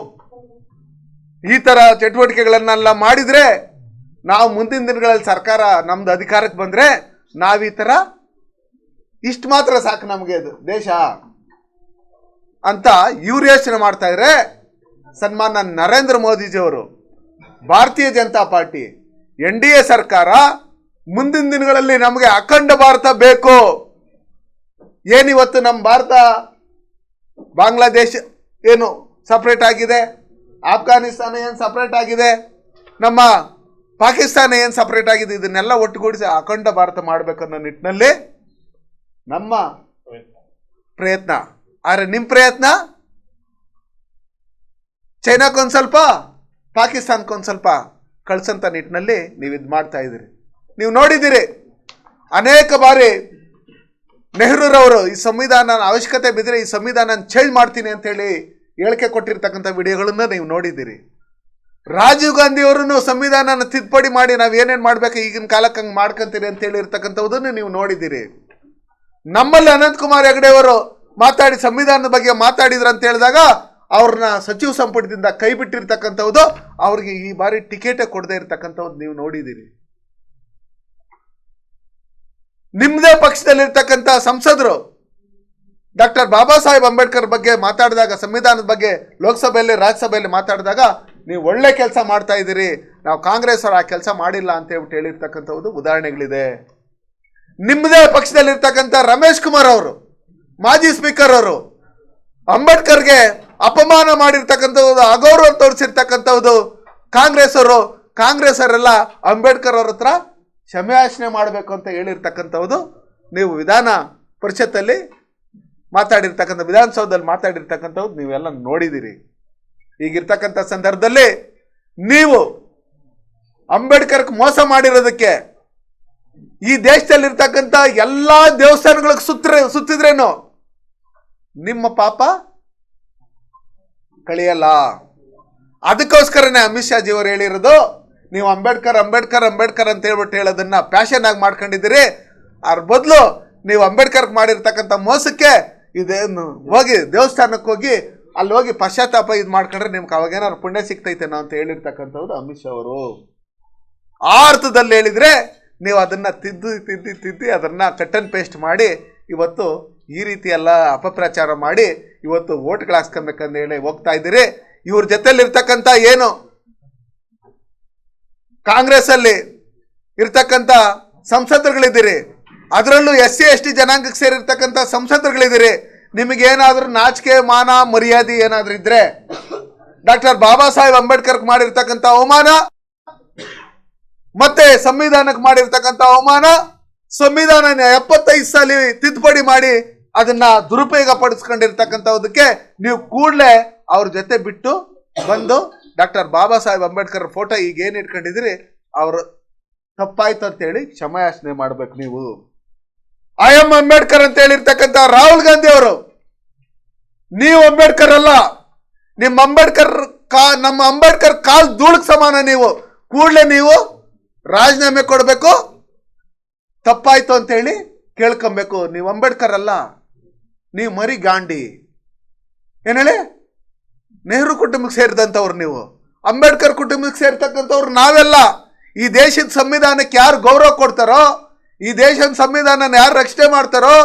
ಈ ತರ ಚಟುವಟಿಕೆಗಳನ್ನೆಲ್ಲ ಮಾಡಿದ್ರೆ ನಾವು ಮುಂದಿನ ದಿನಗಳಲ್ಲಿ ಸರ್ಕಾರ ನಮ್ದು ಅಧಿಕಾರಕ್ಕೆ ಬಂದ್ರೆ ನಾವ್ ಈ ತರ ಇಷ್ಟು ಮಾತ್ರ ಸಾಕು ನಮಗೆ, ಅದು ದೇಶ ಅಂತ ಇವ್ರು ಯೋಚನೆ ಮಾಡ್ತಾ ಇದ್ರೆ ಸನ್ಮಾನ ನರೇಂದ್ರ ಮೋದಿಜಿಯವರು, ಭಾರತೀಯ ಜನತಾ ಪಾರ್ಟಿ, NDA ಸರ್ಕಾರ ಮುಂದಿನ ದಿನಗಳಲ್ಲಿ ನಮಗೆ ಅಖಂಡ ಭಾರತ ಬೇಕು. ಏನಿವತ್ತು ನಮ್ಮ ಭಾರತ ಬಾಂಗ್ಲಾದೇಶ ಏನು ಸಪ್ರೇಟ್ ಆಗಿದೆ, ಆಫ್ಘಾನಿಸ್ತಾನ ಏನು ಸಪ್ರೇಟ್ ಆಗಿದೆ, ನಮ್ಮ ಪಾಕಿಸ್ತಾನ ಏನು ಸಪ್ರೇಟ್ ಆಗಿದೆ, ಇದನ್ನೆಲ್ಲ ಒಟ್ಟುಗೂಡಿಸಿ ಅಖಂಡ ಭಾರತ ಮಾಡಬೇಕನ್ನೋ ನಿಟ್ಟಿನಲ್ಲಿ ನಮ್ಮ ಪ್ರಯತ್ನ. ಆದರೆ ನಿಮ್ಮ ಪ್ರಯತ್ನ ಚೈನಾಕ್ಕೊಂದು ಸ್ವಲ್ಪ, ಪಾಕಿಸ್ತಾನಕ್ಕೊಂದು ಸ್ವಲ್ಪ ಕಳ್ಸಂತ ನಿಟ್ಟಿನಲ್ಲಿ ನೀವು ಇದು ಮಾಡ್ತಾ ಇದ್ದೀರಿ. ನೀವು ನೋಡಿದ್ದೀರಿ ಅನೇಕ ಬಾರಿ ನೆಹರೂರವರು ಈ ಸಂವಿಧಾನ ಅವಶ್ಯಕತೆ ಬಿದ್ದರೆ ಈ ಸಂವಿಧಾನ ಚೇಂಜ್ ಮಾಡ್ತೀನಿ ಅಂತೇಳಿ ಹೇಳಿಕೆ ಕೊಟ್ಟಿರ್ತಕ್ಕಂಥ ವಿಡಿಯೋಗಳನ್ನು ನೀವು ನೋಡಿದ್ದೀರಿ. ರಾಜೀವ್ ಗಾಂಧಿಯವರನ್ನು ಸಂವಿಧಾನನ ತಿದ್ದುಪಡಿ ಮಾಡಿ ನಾವು ಏನೇನು ಮಾಡಬೇಕು ಈಗಿನ ಕಾಲಕ್ಕೆ ಹಂಗೆ ಮಾಡ್ಕೊಂತೀರಿ ಅಂತ ಹೇಳಿರ್ತಕ್ಕಂಥದ್ದನ್ನು ನೀವು ನೋಡಿದ್ದೀರಿ. ನಮ್ಮಲ್ಲಿ ಅನಂತಕುಮಾರ್ ಹೆಗಡೆ ಅವರು ಮಾತಾಡಿ ಸಂವಿಧಾನದ ಬಗ್ಗೆ ಮಾತಾಡಿದ್ರು ಅಂತ ಹೇಳಿದಾಗ ಅವ್ರನ್ನ ಸಚಿವ ಸಂಪುಟದಿಂದ ಕೈ ಬಿಟ್ಟಿರ್ತಕ್ಕಂಥದ್ದು, ಅವ್ರಿಗೆ ಈ ಬಾರಿ ಟಿಕೆಟೇ ಕೊಡದೇ ಇರ್ತಕ್ಕಂಥದ್ದು ನೀವು ನೋಡಿದ್ದೀರಿ. ನಿಮ್ಮದೇ ಪಕ್ಷದಲ್ಲಿರ್ತಕ್ಕಂಥ ಸಂಸದರು ಡಾಕ್ಟರ್ ಬಾಬಾ ಸಾಹೇಬ್ ಅಂಬೇಡ್ಕರ್ ಬಗ್ಗೆ ಮಾತಾಡಿದಾಗ, ಸಂವಿಧಾನದ ಬಗ್ಗೆ ಲೋಕಸಭೆಯಲ್ಲಿ ರಾಜ್ಯಸಭೆಯಲ್ಲಿ ಮಾತಾಡಿದಾಗ ನೀವು ಒಳ್ಳೆ ಕೆಲಸ ಮಾಡ್ತಾ ಇದ್ದೀರಿ, ನಾವು ಕಾಂಗ್ರೆಸ್ ಅವರು ಆ ಕೆಲಸ ಮಾಡಿಲ್ಲ ಅಂತ ಹೇಳ್ಬಿಟ್ಟು ಹೇಳಿರ್ತಕ್ಕಂಥದ್ದು ಉದಾಹರಣೆಗಳಿದೆ. ನಿಮ್ಮದೇ ಪಕ್ಷದಲ್ಲಿರ್ತಕ್ಕಂಥ ರಮೇಶ್ ಕುಮಾರ್ ಅವರು, ಮಾಜಿ ಸ್ಪೀಕರ್ ಅವರು, ಅಂಬೇಡ್ಕರ್ಗೆ ಅಪಮಾನ ಮಾಡಿರ್ತಕ್ಕಂಥದ್ದು, ಅಗೌರವ ತೋರಿಸಿರ್ತಕ್ಕಂಥದ್ದು ಕಾಂಗ್ರೆಸ್ ಅವರೆಲ್ಲ ಅಂಬೇಡ್ಕರ್ ಅವ್ರ ಹತ್ರ ಕ್ಷಮೆಯಾಚನೆ ಮಾಡಬೇಕು ಅಂತ ಹೇಳಿರ್ತಕ್ಕಂಥದ್ದು ನೀವು ವಿಧಾನ ಪರಿಷತ್ತಲ್ಲಿ ಮಾತಾಡಿರ್ತಕ್ಕಂಥ, ವಿಧಾನಸೌಧದಲ್ಲಿ ಮಾತಾಡಿರ್ತಕ್ಕಂಥದ್ದು ನೀವೆಲ್ಲ ನೋಡಿದ್ದೀರಿ. ಈಗಿರ್ತಕ್ಕಂಥ ಸಂದರ್ಭದಲ್ಲಿ ನೀವು ಅಂಬೇಡ್ಕರ್ ಮೋಸ ಮಾಡಿರೋದಕ್ಕೆ ಈ ದೇಶದಲ್ಲಿರ್ತಕ್ಕಂಥ ಎಲ್ಲ ದೇವಸ್ಥಾನಗಳಿಗೆ ಸುತ್ತಿದ್ರೇನು ನಿಮ್ಮ ಪಾಪ ಕಳಿಯಲ್ಲ. ಅದಕ್ಕೋಸ್ಕರನೇ ಅಮಿತ್ ಶಾ ಜಿಯವರು ಹೇಳಿರೋದು, ನೀವು ಅಂಬೇಡ್ಕರ್ ಅಂಬೇಡ್ಕರ್ ಅಂಬೇಡ್ಕರ್ ಅಂತ ಹೇಳ್ಬಿಟ್ಟು ಹೇಳೋದನ್ನ ಪ್ಯಾಷನ್ ಆಗಿ ಮಾಡ್ಕೊಂಡಿದ್ದೀರಿ. ಅದ್ರ ಬದಲು ನೀವು ಅಂಬೇಡ್ಕರ್ ಮಾಡಿರ್ತಕ್ಕಂಥ ಮೋಸಕ್ಕೆ ಇದೇನು ಹೋಗಿ ದೇವಸ್ಥಾನಕ್ಕೆ ಹೋಗಿ ಅಲ್ಲಿ ಹೋಗಿ ಪಶ್ಚಾತ್ತಾಪ ಇದು ಮಾಡ್ಕೊಂಡ್ರೆ ನಿಮ್ಗೆ ಅವಾಗೇನಾದ್ರು ಪುಣ್ಯ ಸಿಗ್ತೈತೇನೋ ಅಂತ ಹೇಳಿರ್ತಕ್ಕಂಥದ್ದು ಅಮಿತ್ ಶಾ ಅವರು. ಆ ಅರ್ಥದಲ್ಲಿ ಹೇಳಿದ್ರೆ ನೀವು ಅದನ್ನ ತಿದ್ದಿ ಅದನ್ನ ಕಟ್ ಅಂಡ್ ಪೇಸ್ಟ್ ಮಾಡಿ ಇವತ್ತು ಈ ರೀತಿ ಎಲ್ಲ ಅಪಪ್ರಚಾರ ಮಾಡಿ ಇವತ್ತು ಓಟ್ಗಳು ಹಾಕ್ಸ್ಕೊಬೇಕಂತ ಹೇಳಿ ಹೋಗ್ತಾ ಇದ್ದೀರಿ. ಇವ್ರ ಜೊತೆಲಿರ್ತಕ್ಕಂಥ ಏನು ಕಾಂಗ್ರೆಸ್ ಅಲ್ಲಿ ಇರ್ತಕ್ಕಂಥ ಸಂಸದರುಗಳಿದ್ದೀರಿ, ಅದರಲ್ಲೂ SC ST ಜನಾಂಗಕ್ಕೆ ಸೇರಿರ್ತಕ್ಕಂಥ ಸಂಸದರುಗಳಿದ್ದೀರಿ. ನಿಮಗೇನಾದ್ರೂ ನಾಚಿಕೆ ಮಾನ ಮರ್ಯಾದೆ ಏನಾದ್ರೂ ಇದ್ರೆ ಡಾಕ್ಟರ್ ಬಾಬಾ ಸಾಹೇಬ್ ಅಂಬೇಡ್ಕರ್ ಮಾಡಿರ್ತಕ್ಕಂಥ ಅವಮಾನ ಮತ್ತೆ ಸಂವಿಧಾನಕ್ಕೆ ಮಾಡಿರ್ತಕ್ಕಂಥ ಅವಮಾನ, ಸಂವಿಧಾನ 75 ಸಾಲ ತಿದ್ದುಪಡಿ ಮಾಡಿ ಅದನ್ನ ದುರುಪಯೋಗ ಪಡಿಸ್ಕೊಂಡಿರ್ತಕ್ಕಂಥದಕ್ಕೆ ನೀವು ಕೂಡಲೇ ಅವ್ರ ಜೊತೆ ಬಿಟ್ಟು ಬಂದು ಡಾಕ್ಟರ್ ಬಾಬಾ ಸಾಹೇಬ್ ಅಂಬೇಡ್ಕರ್ ಫೋಟೋ ಈಗ ಏನು ಇಟ್ಕೊಂಡಿದ್ದೀರಿ ಅವರು ತಪ್ಪಾಯ್ತು ಅಂತೇಳಿ ಕ್ಷಮಾಯಾಚನೆ ಮಾಡ್ಬೇಕು. ನೀವು ಐ ಎಂ ಅಂಬೇಡ್ಕರ್ ಅಂತ ಹೇಳಿರ್ತಕ್ಕಂಥ ರಾಹುಲ್ ಗಾಂಧಿ ಅವರು, ನೀವು ಅಂಬೇಡ್ಕರ್ ಅಲ್ಲ, ನಿಮ್ಮ ಅಂಬೇಡ್ಕರ್ ನಮ್ಮ ಅಂಬೇಡ್ಕರ್ ಕಾಲ್ ಧೂಳಕ್ ಸಮಾನ. ನೀವು ಕೂಡಲೇ ನೀವು ರಾಜೀನಾಮೆ ಕೊಡಬೇಕು, ತಪ್ಪಾಯ್ತು ಅಂತೇಳಿ ಕೇಳ್ಕೊಬೇಕು. ನೀವು ಅಂಬೇಡ್ಕರ್ ಅಲ್ಲ, ನೀವು ಮರಿ ಗಾಂಡಿ. ಏನ್ ಹೇಳಿ, ನೆಹರು ಕುಟುಂಬಕ್ಕೆ ಸೇರಿದಂಥವ್ರು, ನೀವು ಅಂಬೇಡ್ಕರ್ ಕುಟುಂಬಕ್ಕೆ ಸೇರ್ತಕ್ಕಂಥವ್ರು ನಾವೆಲ್ಲ. ಈ ದೇಶದ ಸಂವಿಧಾನಕ್ಕೆ ಯಾರು ಗೌರವ ಕೊಡ್ತಾರೋ, ಈ ದೇಶದ ಸಂವಿಧಾನನ ಯಾರು ರಕ್ಷಣೆ ಮಾಡ್ತಾರೋ,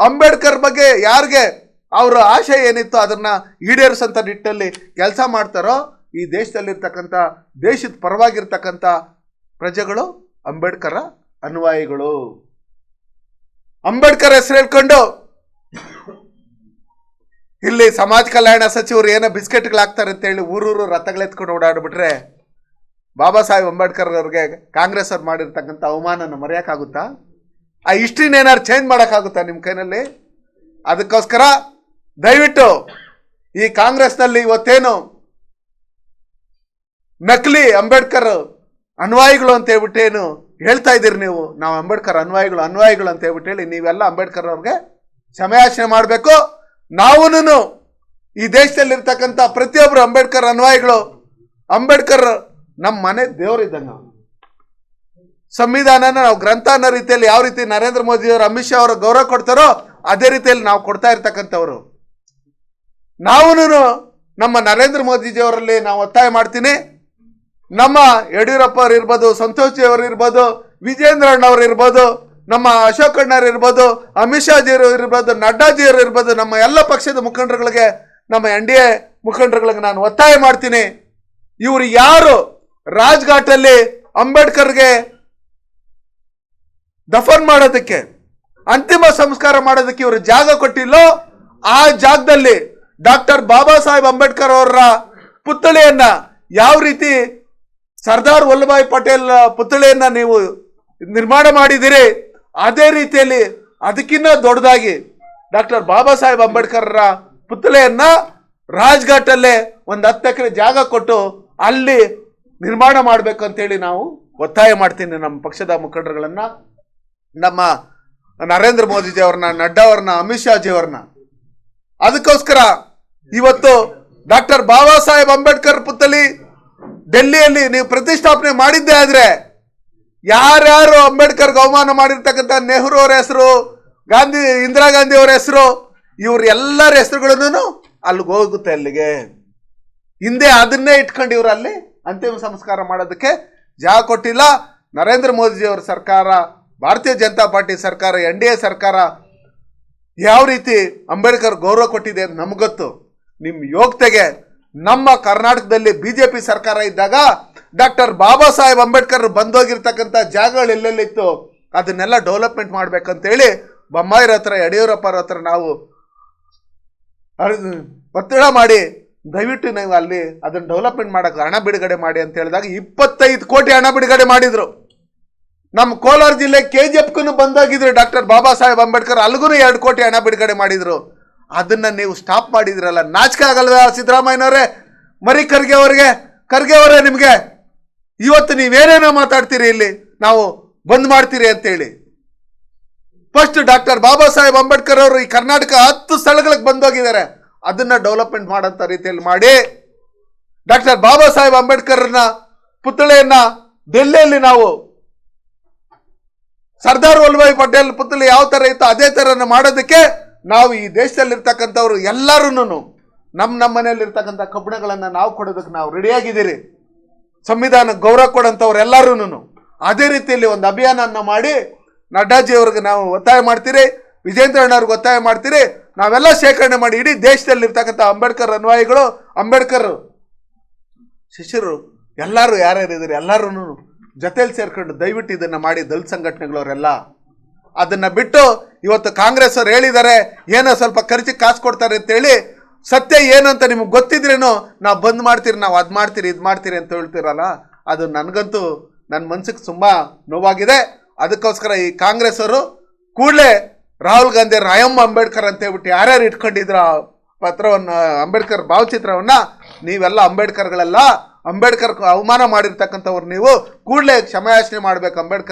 ಅಂಬೇಡ್ಕರ್ ಬಗ್ಗೆ ಯಾರಿಗೆ ಅವರ ಆಶೆ ಏನಿತ್ತು ಅದನ್ನ ಈಡೇರಿಸಂತ ನಿಟ್ಟಿನಲ್ಲಿ ಕೆಲಸ ಮಾಡ್ತಾರೋ, ಈ ದೇಶದಲ್ಲಿರ್ತಕ್ಕಂಥ ದೇಶದ ಪರವಾಗಿರ್ತಕ್ಕಂಥ ಪ್ರಜೆಗಳು ಅಂಬೇಡ್ಕರ ಅನುಯಾಯಿಗಳು. ಅಂಬೇಡ್ಕರ್ ಹೆಸರು ಹೇಳ್ಕೊಂಡು ಇಲ್ಲಿ ಸಮಾಜ ಕಲ್ಯಾಣ ಸಚಿವರು ಏನೋ ಬಿಸ್ಕೆಟ್ಗಳಾಗ್ತಾರೆ ಅಂತೇಳಿ ಊರೂರು ರಥಗಳೆತ್ಕೊಂಡು ಓಡಾಡ್ಬಿಟ್ರೆ ಬಾಬಾ ಸಾಹೇಬ್ ಅಂಬೇಡ್ಕರ್ ಅವ್ರಿಗೆ ಕಾಂಗ್ರೆಸ್ ಅವ್ರು ಮಾಡಿರ್ತಕ್ಕಂಥ ಅವಮಾನನ ಮರೆಯೋಕ್ಕಾಗುತ್ತಾ? ಆ ಹಿಸ್ಟ್ರಿನ ಏನಾದ್ರು ಚೇಂಜ್ ಮಾಡೋಕ್ಕಾಗುತ್ತಾ ನಿಮ್ಮ ಕೈನಲ್ಲಿ? ಅದಕ್ಕೋಸ್ಕರ ದಯವಿಟ್ಟು ಈ ಕಾಂಗ್ರೆಸ್ನಲ್ಲಿ ಇವತ್ತೇನು ನಕಲಿ ಅಂಬೇಡ್ಕರ್ ಅನುಯಾಯಿಗಳು ಅಂತ ಹೇಳ್ಬಿಟ್ಟು ಏನು ಹೇಳ್ತಾ ಇದ್ದೀರಿ ನೀವು, ನಾವು ಅಂಬೇಡ್ಕರ್ ಅನುಯಾಯಿಗಳು ಅಂತ ಹೇಳ್ಬಿಟ್ಟು ಹೇಳಿ ನೀವೆಲ್ಲ ಅಂಬೇಡ್ಕರ್ ಅವ್ರಿಗೆ ಕ್ಷಮೆಯಾಚನೆ ಮಾಡಬೇಕು. ನಾವೂನು ಈ ದೇಶದಲ್ಲಿರ್ತಕ್ಕಂಥ ಪ್ರತಿಯೊಬ್ಬರು ಅಂಬೇಡ್ಕರ್ ಅನುಯಾಯಿಗಳು. ಅಂಬೇಡ್ಕರ್ ನಮ್ಮ ಮನೆ ದೇವರಿದ್ದಂಗ. ಸಂವಿಧಾನನ ನಾವು ಗ್ರಂಥ ಅನ್ನೋ ರೀತಿಯಲ್ಲಿ ಯಾವ ರೀತಿ ನರೇಂದ್ರ ಮೋದಿ ಅವರು ಅಮಿತ್ ಶಾ ಅವರು ಗೌರವ ಕೊಡ್ತಾರೋ ಅದೇ ರೀತಿಯಲ್ಲಿ ನಾವು ಕೊಡ್ತಾ ಇರ್ತಕ್ಕಂಥವ್ರು. ನಾವೂನು ನಮ್ಮ ನರೇಂದ್ರ ಮೋದಿಜಿಯವರಲ್ಲಿ ನಾವು ಒತ್ತಾಯ ಮಾಡ್ತೀನಿ, ನಮ್ಮ ಯಡಿಯೂರಪ್ಪ ಅವರು ಇರ್ಬೋದು, ಸಂತೋಷ್ ಜಿ ಅವರು ಇರ್ಬೋದು, ವಿಜೇಂದ್ರ ಅಣ್ಣವ್ರು ಇರ್ಬೋದು, ನಮ್ಮ ಅಶೋಕ್ ಅಣ್ಣರು ಇರ್ಬೋದು, ಅಮಿತ್ ಶಾ ಜಿಯವರು ಇರ್ಬೋದು, ನಡ್ಡಾ ಜಿಯವರು ಇರ್ಬೋದು, ನಮ್ಮ ಎಲ್ಲ ಪಕ್ಷದ ಮುಖಂಡರುಗಳಿಗೆ ನಮ್ಮ NDA ಮುಖಂಡರುಗಳಿಗೆ ನಾನು ಒತ್ತಾಯ ಮಾಡ್ತೀನಿ, ಇವರು ಯಾರು ರಾಜ್ಘಾಟಲ್ಲಿ ಅಂಬೇಡ್ಕರ್ಗೆ ದಫನ್ ಮಾಡೋದಕ್ಕೆ, ಅಂತಿಮ ಸಂಸ್ಕಾರ ಮಾಡೋದಕ್ಕೆ ಇವರು ಜಾಗ ಕೊಟ್ಟಿಲ್ಲೋ, ಆ ಜಾಗದಲ್ಲಿ ಡಾಕ್ಟರ್ ಬಾಬಾ ಸಾಹೇಬ್ ಅಂಬೇಡ್ಕರ್ ಅವರ ಪುತ್ಥಳಿಯನ್ನ ಯಾವ ರೀತಿ ಸರ್ದಾರ್ ವಲ್ಲಭಾಯ್ ಪಟೇಲ್ ಪುತ್ಥಳಿಯನ್ನ ನೀವು ನಿರ್ಮಾಣ ಮಾಡಿದಿರಿ, ಅದೇ ರೀತಿಯಲ್ಲಿ ಅದಕ್ಕಿಂತ ದೊಡ್ಡದಾಗಿ ಡಾಕ್ಟರ್ ಬಾಬಾ ಸಾಹೇಬ್ ಅಂಬೇಡ್ಕರ್ ಪುತ್ಥಳಿಯನ್ನ ರಾಜ್ಘಾಟಲ್ಲೇ ಒಂದು 10 ಎಕರೆ ಜಾಗ ಕೊಟ್ಟು ಅಲ್ಲಿ ನಿರ್ಮಾಣ ಮಾಡಬೇಕು ಅಂತೇಳಿ ನಾವು ಒತ್ತಾಯ ಮಾಡ್ತೀನಿ. ನಮ್ಮ ಪಕ್ಷದ ಮುಖಂಡರುಗಳನ್ನ, ನಮ್ಮ ನರೇಂದ್ರ ಮೋದಿಜಿ ಅವ್ರನ್ನ, ನಡ್ಡಾ ಅವ್ರನ್ನ, ಅಮಿತ್ ಶಾಜಿ ಅವ್ರನ್ನ. ಅದಕ್ಕೋಸ್ಕರ ಇವತ್ತು ಡಾಕ್ಟರ್ ಬಾಬಾ ಸಾಹೇಬ್ ಅಂಬೇಡ್ಕರ್ ಪುತ್ಥಳಿ ಡೆಲ್ಲಿಯಲ್ಲಿ ನೀವು ಪ್ರತಿಷ್ಠಾಪನೆ ಮಾಡಿದ್ದೇ ಆದ್ರೆ ಯಾರ್ಯಾರು ಅಂಬೇಡ್ಕರ್ಗೆ ಅವಮಾನ ಮಾಡಿರ್ತಕ್ಕಂಥ ನೆಹರು ಅವರ ಹೆಸರು, ಇಂದಿರಾ ಗಾಂಧಿ ಅವರ ಹೆಸರು, ಇವ್ರ ಎಲ್ಲರ ಹೆಸರುಗಳನ್ನು ಅಲ್ಲಿಗೆ ಹೋಗುತ್ತೆ. ಅಲ್ಲಿಗೆ ಹಿಂದೆ ಅದನ್ನೇ ಇಟ್ಕೊಂಡು ಇವ್ರು ಅಲ್ಲಿ ಅಂತಿಮ ಸಂಸ್ಕಾರ ಮಾಡೋದಕ್ಕೆ ಜಾಗ ಕೊಟ್ಟಿಲ್ಲ. ನರೇಂದ್ರ ಮೋದಿಜಿ ಅವರ ಸರ್ಕಾರ, ಭಾರತೀಯ ಜನತಾ ಪಾರ್ಟಿ ಸರ್ಕಾರ, NDA ಸರ್ಕಾರ ಯಾವ ರೀತಿ ಅಂಬೇಡ್ಕರ್ ಗೌರವ ಕೊಟ್ಟಿದೆ ಅಂತ ನಮ್ಗೆ ಗೊತ್ತು. ನಿಮ್ಮ ಯೋಗ್ಯತೆಗೆ ನಮ್ಮ ಕರ್ನಾಟಕದಲ್ಲಿ BJP ಸರ್ಕಾರ ಇದ್ದಾಗ ಡಾಕ್ಟರ್ ಬಾಬಾ ಸಾಹೇಬ್ ಅಂಬೇಡ್ಕರ್ ಬಂದೋಗಿರ್ತಕ್ಕಂಥ ಜಾಗಗಳು ಎಲ್ಲೆಲ್ಲಿತ್ತು ಅದನ್ನೆಲ್ಲ ಡೆವಲಪ್ಮೆಂಟ್ ಮಾಡ್ಬೇಕಂತೇಳಿ ಬೊಮ್ಮಾಯಿರ ಹತ್ರ, ಯಡಿಯೂರಪ್ಪರ ಹತ್ರ ನಾವು ಒತ್ತಡ ಮಾಡಿ ದಯವಿಟ್ಟು ನೀವು ಅಲ್ಲಿ ಅದನ್ನು ಡೆವಲಪ್ಮೆಂಟ್ ಮಾಡೋಕೆ ಹಣ ಬಿಡುಗಡೆ ಮಾಡಿ ಅಂತ ಹೇಳಿದಾಗ 25 ಕೋಟಿ ಹಣ ಬಿಡುಗಡೆ ಮಾಡಿದ್ರು. ನಮ್ಮ ಕೋಲಾರ ಜಿಲ್ಲೆ KGFಗೂ ಬಂದೋಗಿದ್ರು ಡಾಕ್ಟರ್ ಬಾಬಾ ಸಾಹೇಬ್ ಅಂಬೇಡ್ಕರ್, ಅಲ್ಲಿಗೂ 2 ಕೋಟಿ ಹಣ ಬಿಡುಗಡೆ ಮಾಡಿದ್ರು. ಅದನ್ನ ನೀವು ಸ್ಟಾಪ್ ಮಾಡಿದ್ರಲ್ಲ, ನಾಚಿಕೆ ಆಗಲ್ವೇ ಸಿದ್ದರಾಮಯ್ಯನವರೇ? ಮರಿ ಖರ್ಗೆ ಅವರೇ ನಿಮಗೆ ಇವತ್ತು ನೀವೇನೇನೋ ಮಾತಾಡ್ತೀರಿ, ಇಲ್ಲಿ ನಾವು ಬಂದ್ ಮಾಡ್ತೀರಿ ಅಂತೇಳಿ. ಫಸ್ಟ್ ಡಾಕ್ಟರ್ ಬಾಬಾ ಸಾಹೇಬ್ ಅಂಬೇಡ್ಕರ್ ಅವರು ಈ ಕರ್ನಾಟಕ 10 ಸ್ಥಳಗಳಿಗೆ ಬಂದೋಗಿದ್ದಾರೆ, ಅದನ್ನ ಡೆವಲಪ್ಮೆಂಟ್ ಮಾಡೋಂಥ ರೀತಿಯಲ್ಲಿ ಮಾಡಿ ಡಾಕ್ಟರ್ ಬಾಬಾ ಸಾಹೇಬ್ ಅಂಬೇಡ್ಕರ್ನ ಪುತ್ಥಳಿಯನ್ನ ಡೆಲ್ಲಿಯಲ್ಲಿ ನಾವು ಸರ್ದಾರ್ ವಲ್ಲಭಾಯ್ ಪಟೇಲ್ ಪುತ್ಥಳಿ ಯಾವ ತರ ಇತ್ತು ಅದೇ ತರ ಮಾಡೋದಕ್ಕೆ ನಾವು ಈ ದೇಶದಲ್ಲಿರ್ತಕ್ಕಂಥವ್ರು ಎಲ್ಲರೂ ನಮ್ಮ ಮನೆಯಲ್ಲಿರ್ತಕ್ಕಂಥ ಕಬ್ಬಣಗಳನ್ನ ನಾವು ಕೊಡೋದಕ್ಕೆ ನಾವು ರೆಡಿಯಾಗಿದ್ದೀರಿ. ಸಂವಿಧಾನ ಗೌರವ ಕೊಡೋಂಥವ್ರು ಎಲ್ಲರೂ ಅದೇ ರೀತಿಯಲ್ಲಿ ಒಂದು ಅಭಿಯಾನವನ್ನು ಮಾಡಿ ನಡ್ಡಾಜಿ ಅವ್ರಿಗೆ ನಾವು ಒತ್ತಾಯ ಮಾಡ್ತೀರಿ, ವಿಜೇಂದ್ರ ಅಣ್ಣವ್ರಿಗೆ ಒತ್ತಾಯ ಮಾಡ್ತೀರಿ. ನಾವೆಲ್ಲ ಶೇಖರಣೆ ಮಾಡಿ ಇಡೀ ದೇಶದಲ್ಲಿರ್ತಕ್ಕಂಥ ಅಂಬೇಡ್ಕರ್ ಅನುಯಾಯಿಗಳು, ಅಂಬೇಡ್ಕರ್ ಶಿಷ್ಯರು ಎಲ್ಲರೂ ಯಾರ್ಯಾರಿದ್ದಾರೆ ಎಲ್ಲರೂ ಜೊತೆಲಿ ಸೇರ್ಕೊಂಡು ದಯವಿಟ್ಟು ಇದನ್ನ ಮಾಡಿ. ದಲಿತ ಸಂಘಟನೆಗಳವರೆಲ್ಲ ಅದನ್ನ ಬಿಟ್ಟು ಇವತ್ತು ಕಾಂಗ್ರೆಸ್ ಅವ್ರು ಹೇಳಿದ್ದಾರೆ ಏನೋ ಸ್ವಲ್ಪ ಖರ್ಚಿಗೆ ಕಾಸು ಕೊಡ್ತಾರೆ ಅಂತೇಳಿ. ಸತ್ಯ ಏನು ಅಂತ ನಿಮ್ಗೆ ಗೊತ್ತಿದ್ರೇನು ನಾವು ಬಂದ್ ಮಾಡ್ತೀರಿ, ನಾವು ಅದು ಮಾಡ್ತೀರಿ ಇದು ಮಾಡ್ತೀರಿ ಅಂತ ಹೇಳ್ತೀರಲ್ಲ, ಅದು ನನಗಂತೂ ನನ್ನ ಮನ್ಸಿಗೆ ತುಂಬಾ ನೋವಾಗಿದೆ. ಅದಕ್ಕೋಸ್ಕರ ಈ ಕಾಂಗ್ರೆಸ್ ಅವರು ಕೂಡಲೇ ರಾಹುಲ್ ಗಾಂಧಿ ರಾಯಮ್ಮ ಅಂಬೇಡ್ಕರ್ ಅಂತ ಹೇಳ್ಬಿಟ್ಟು ಯಾರ್ಯಾರು ಇಟ್ಕೊಂಡಿದ್ರ ಪತ್ರವನ್ನು, ಅಂಬೇಡ್ಕರ್ ಭಾವಚಿತ್ರವನ್ನ, ನೀವೆಲ್ಲ ಅಂಬೇಡ್ಕರ್ಗಳೆಲ್ಲ, ಅಂಬೇಡ್ಕರ್ ಅವಮಾನ ಮಾಡಿರ್ತಕ್ಕಂಥವ್ರು ನೀವು ಕೂಡಲೇ ಕ್ಷಮೆಯಾಚನೆ ಮಾಡ್ಬೇಕು. ಅಂಬೇಡ್ಕರ್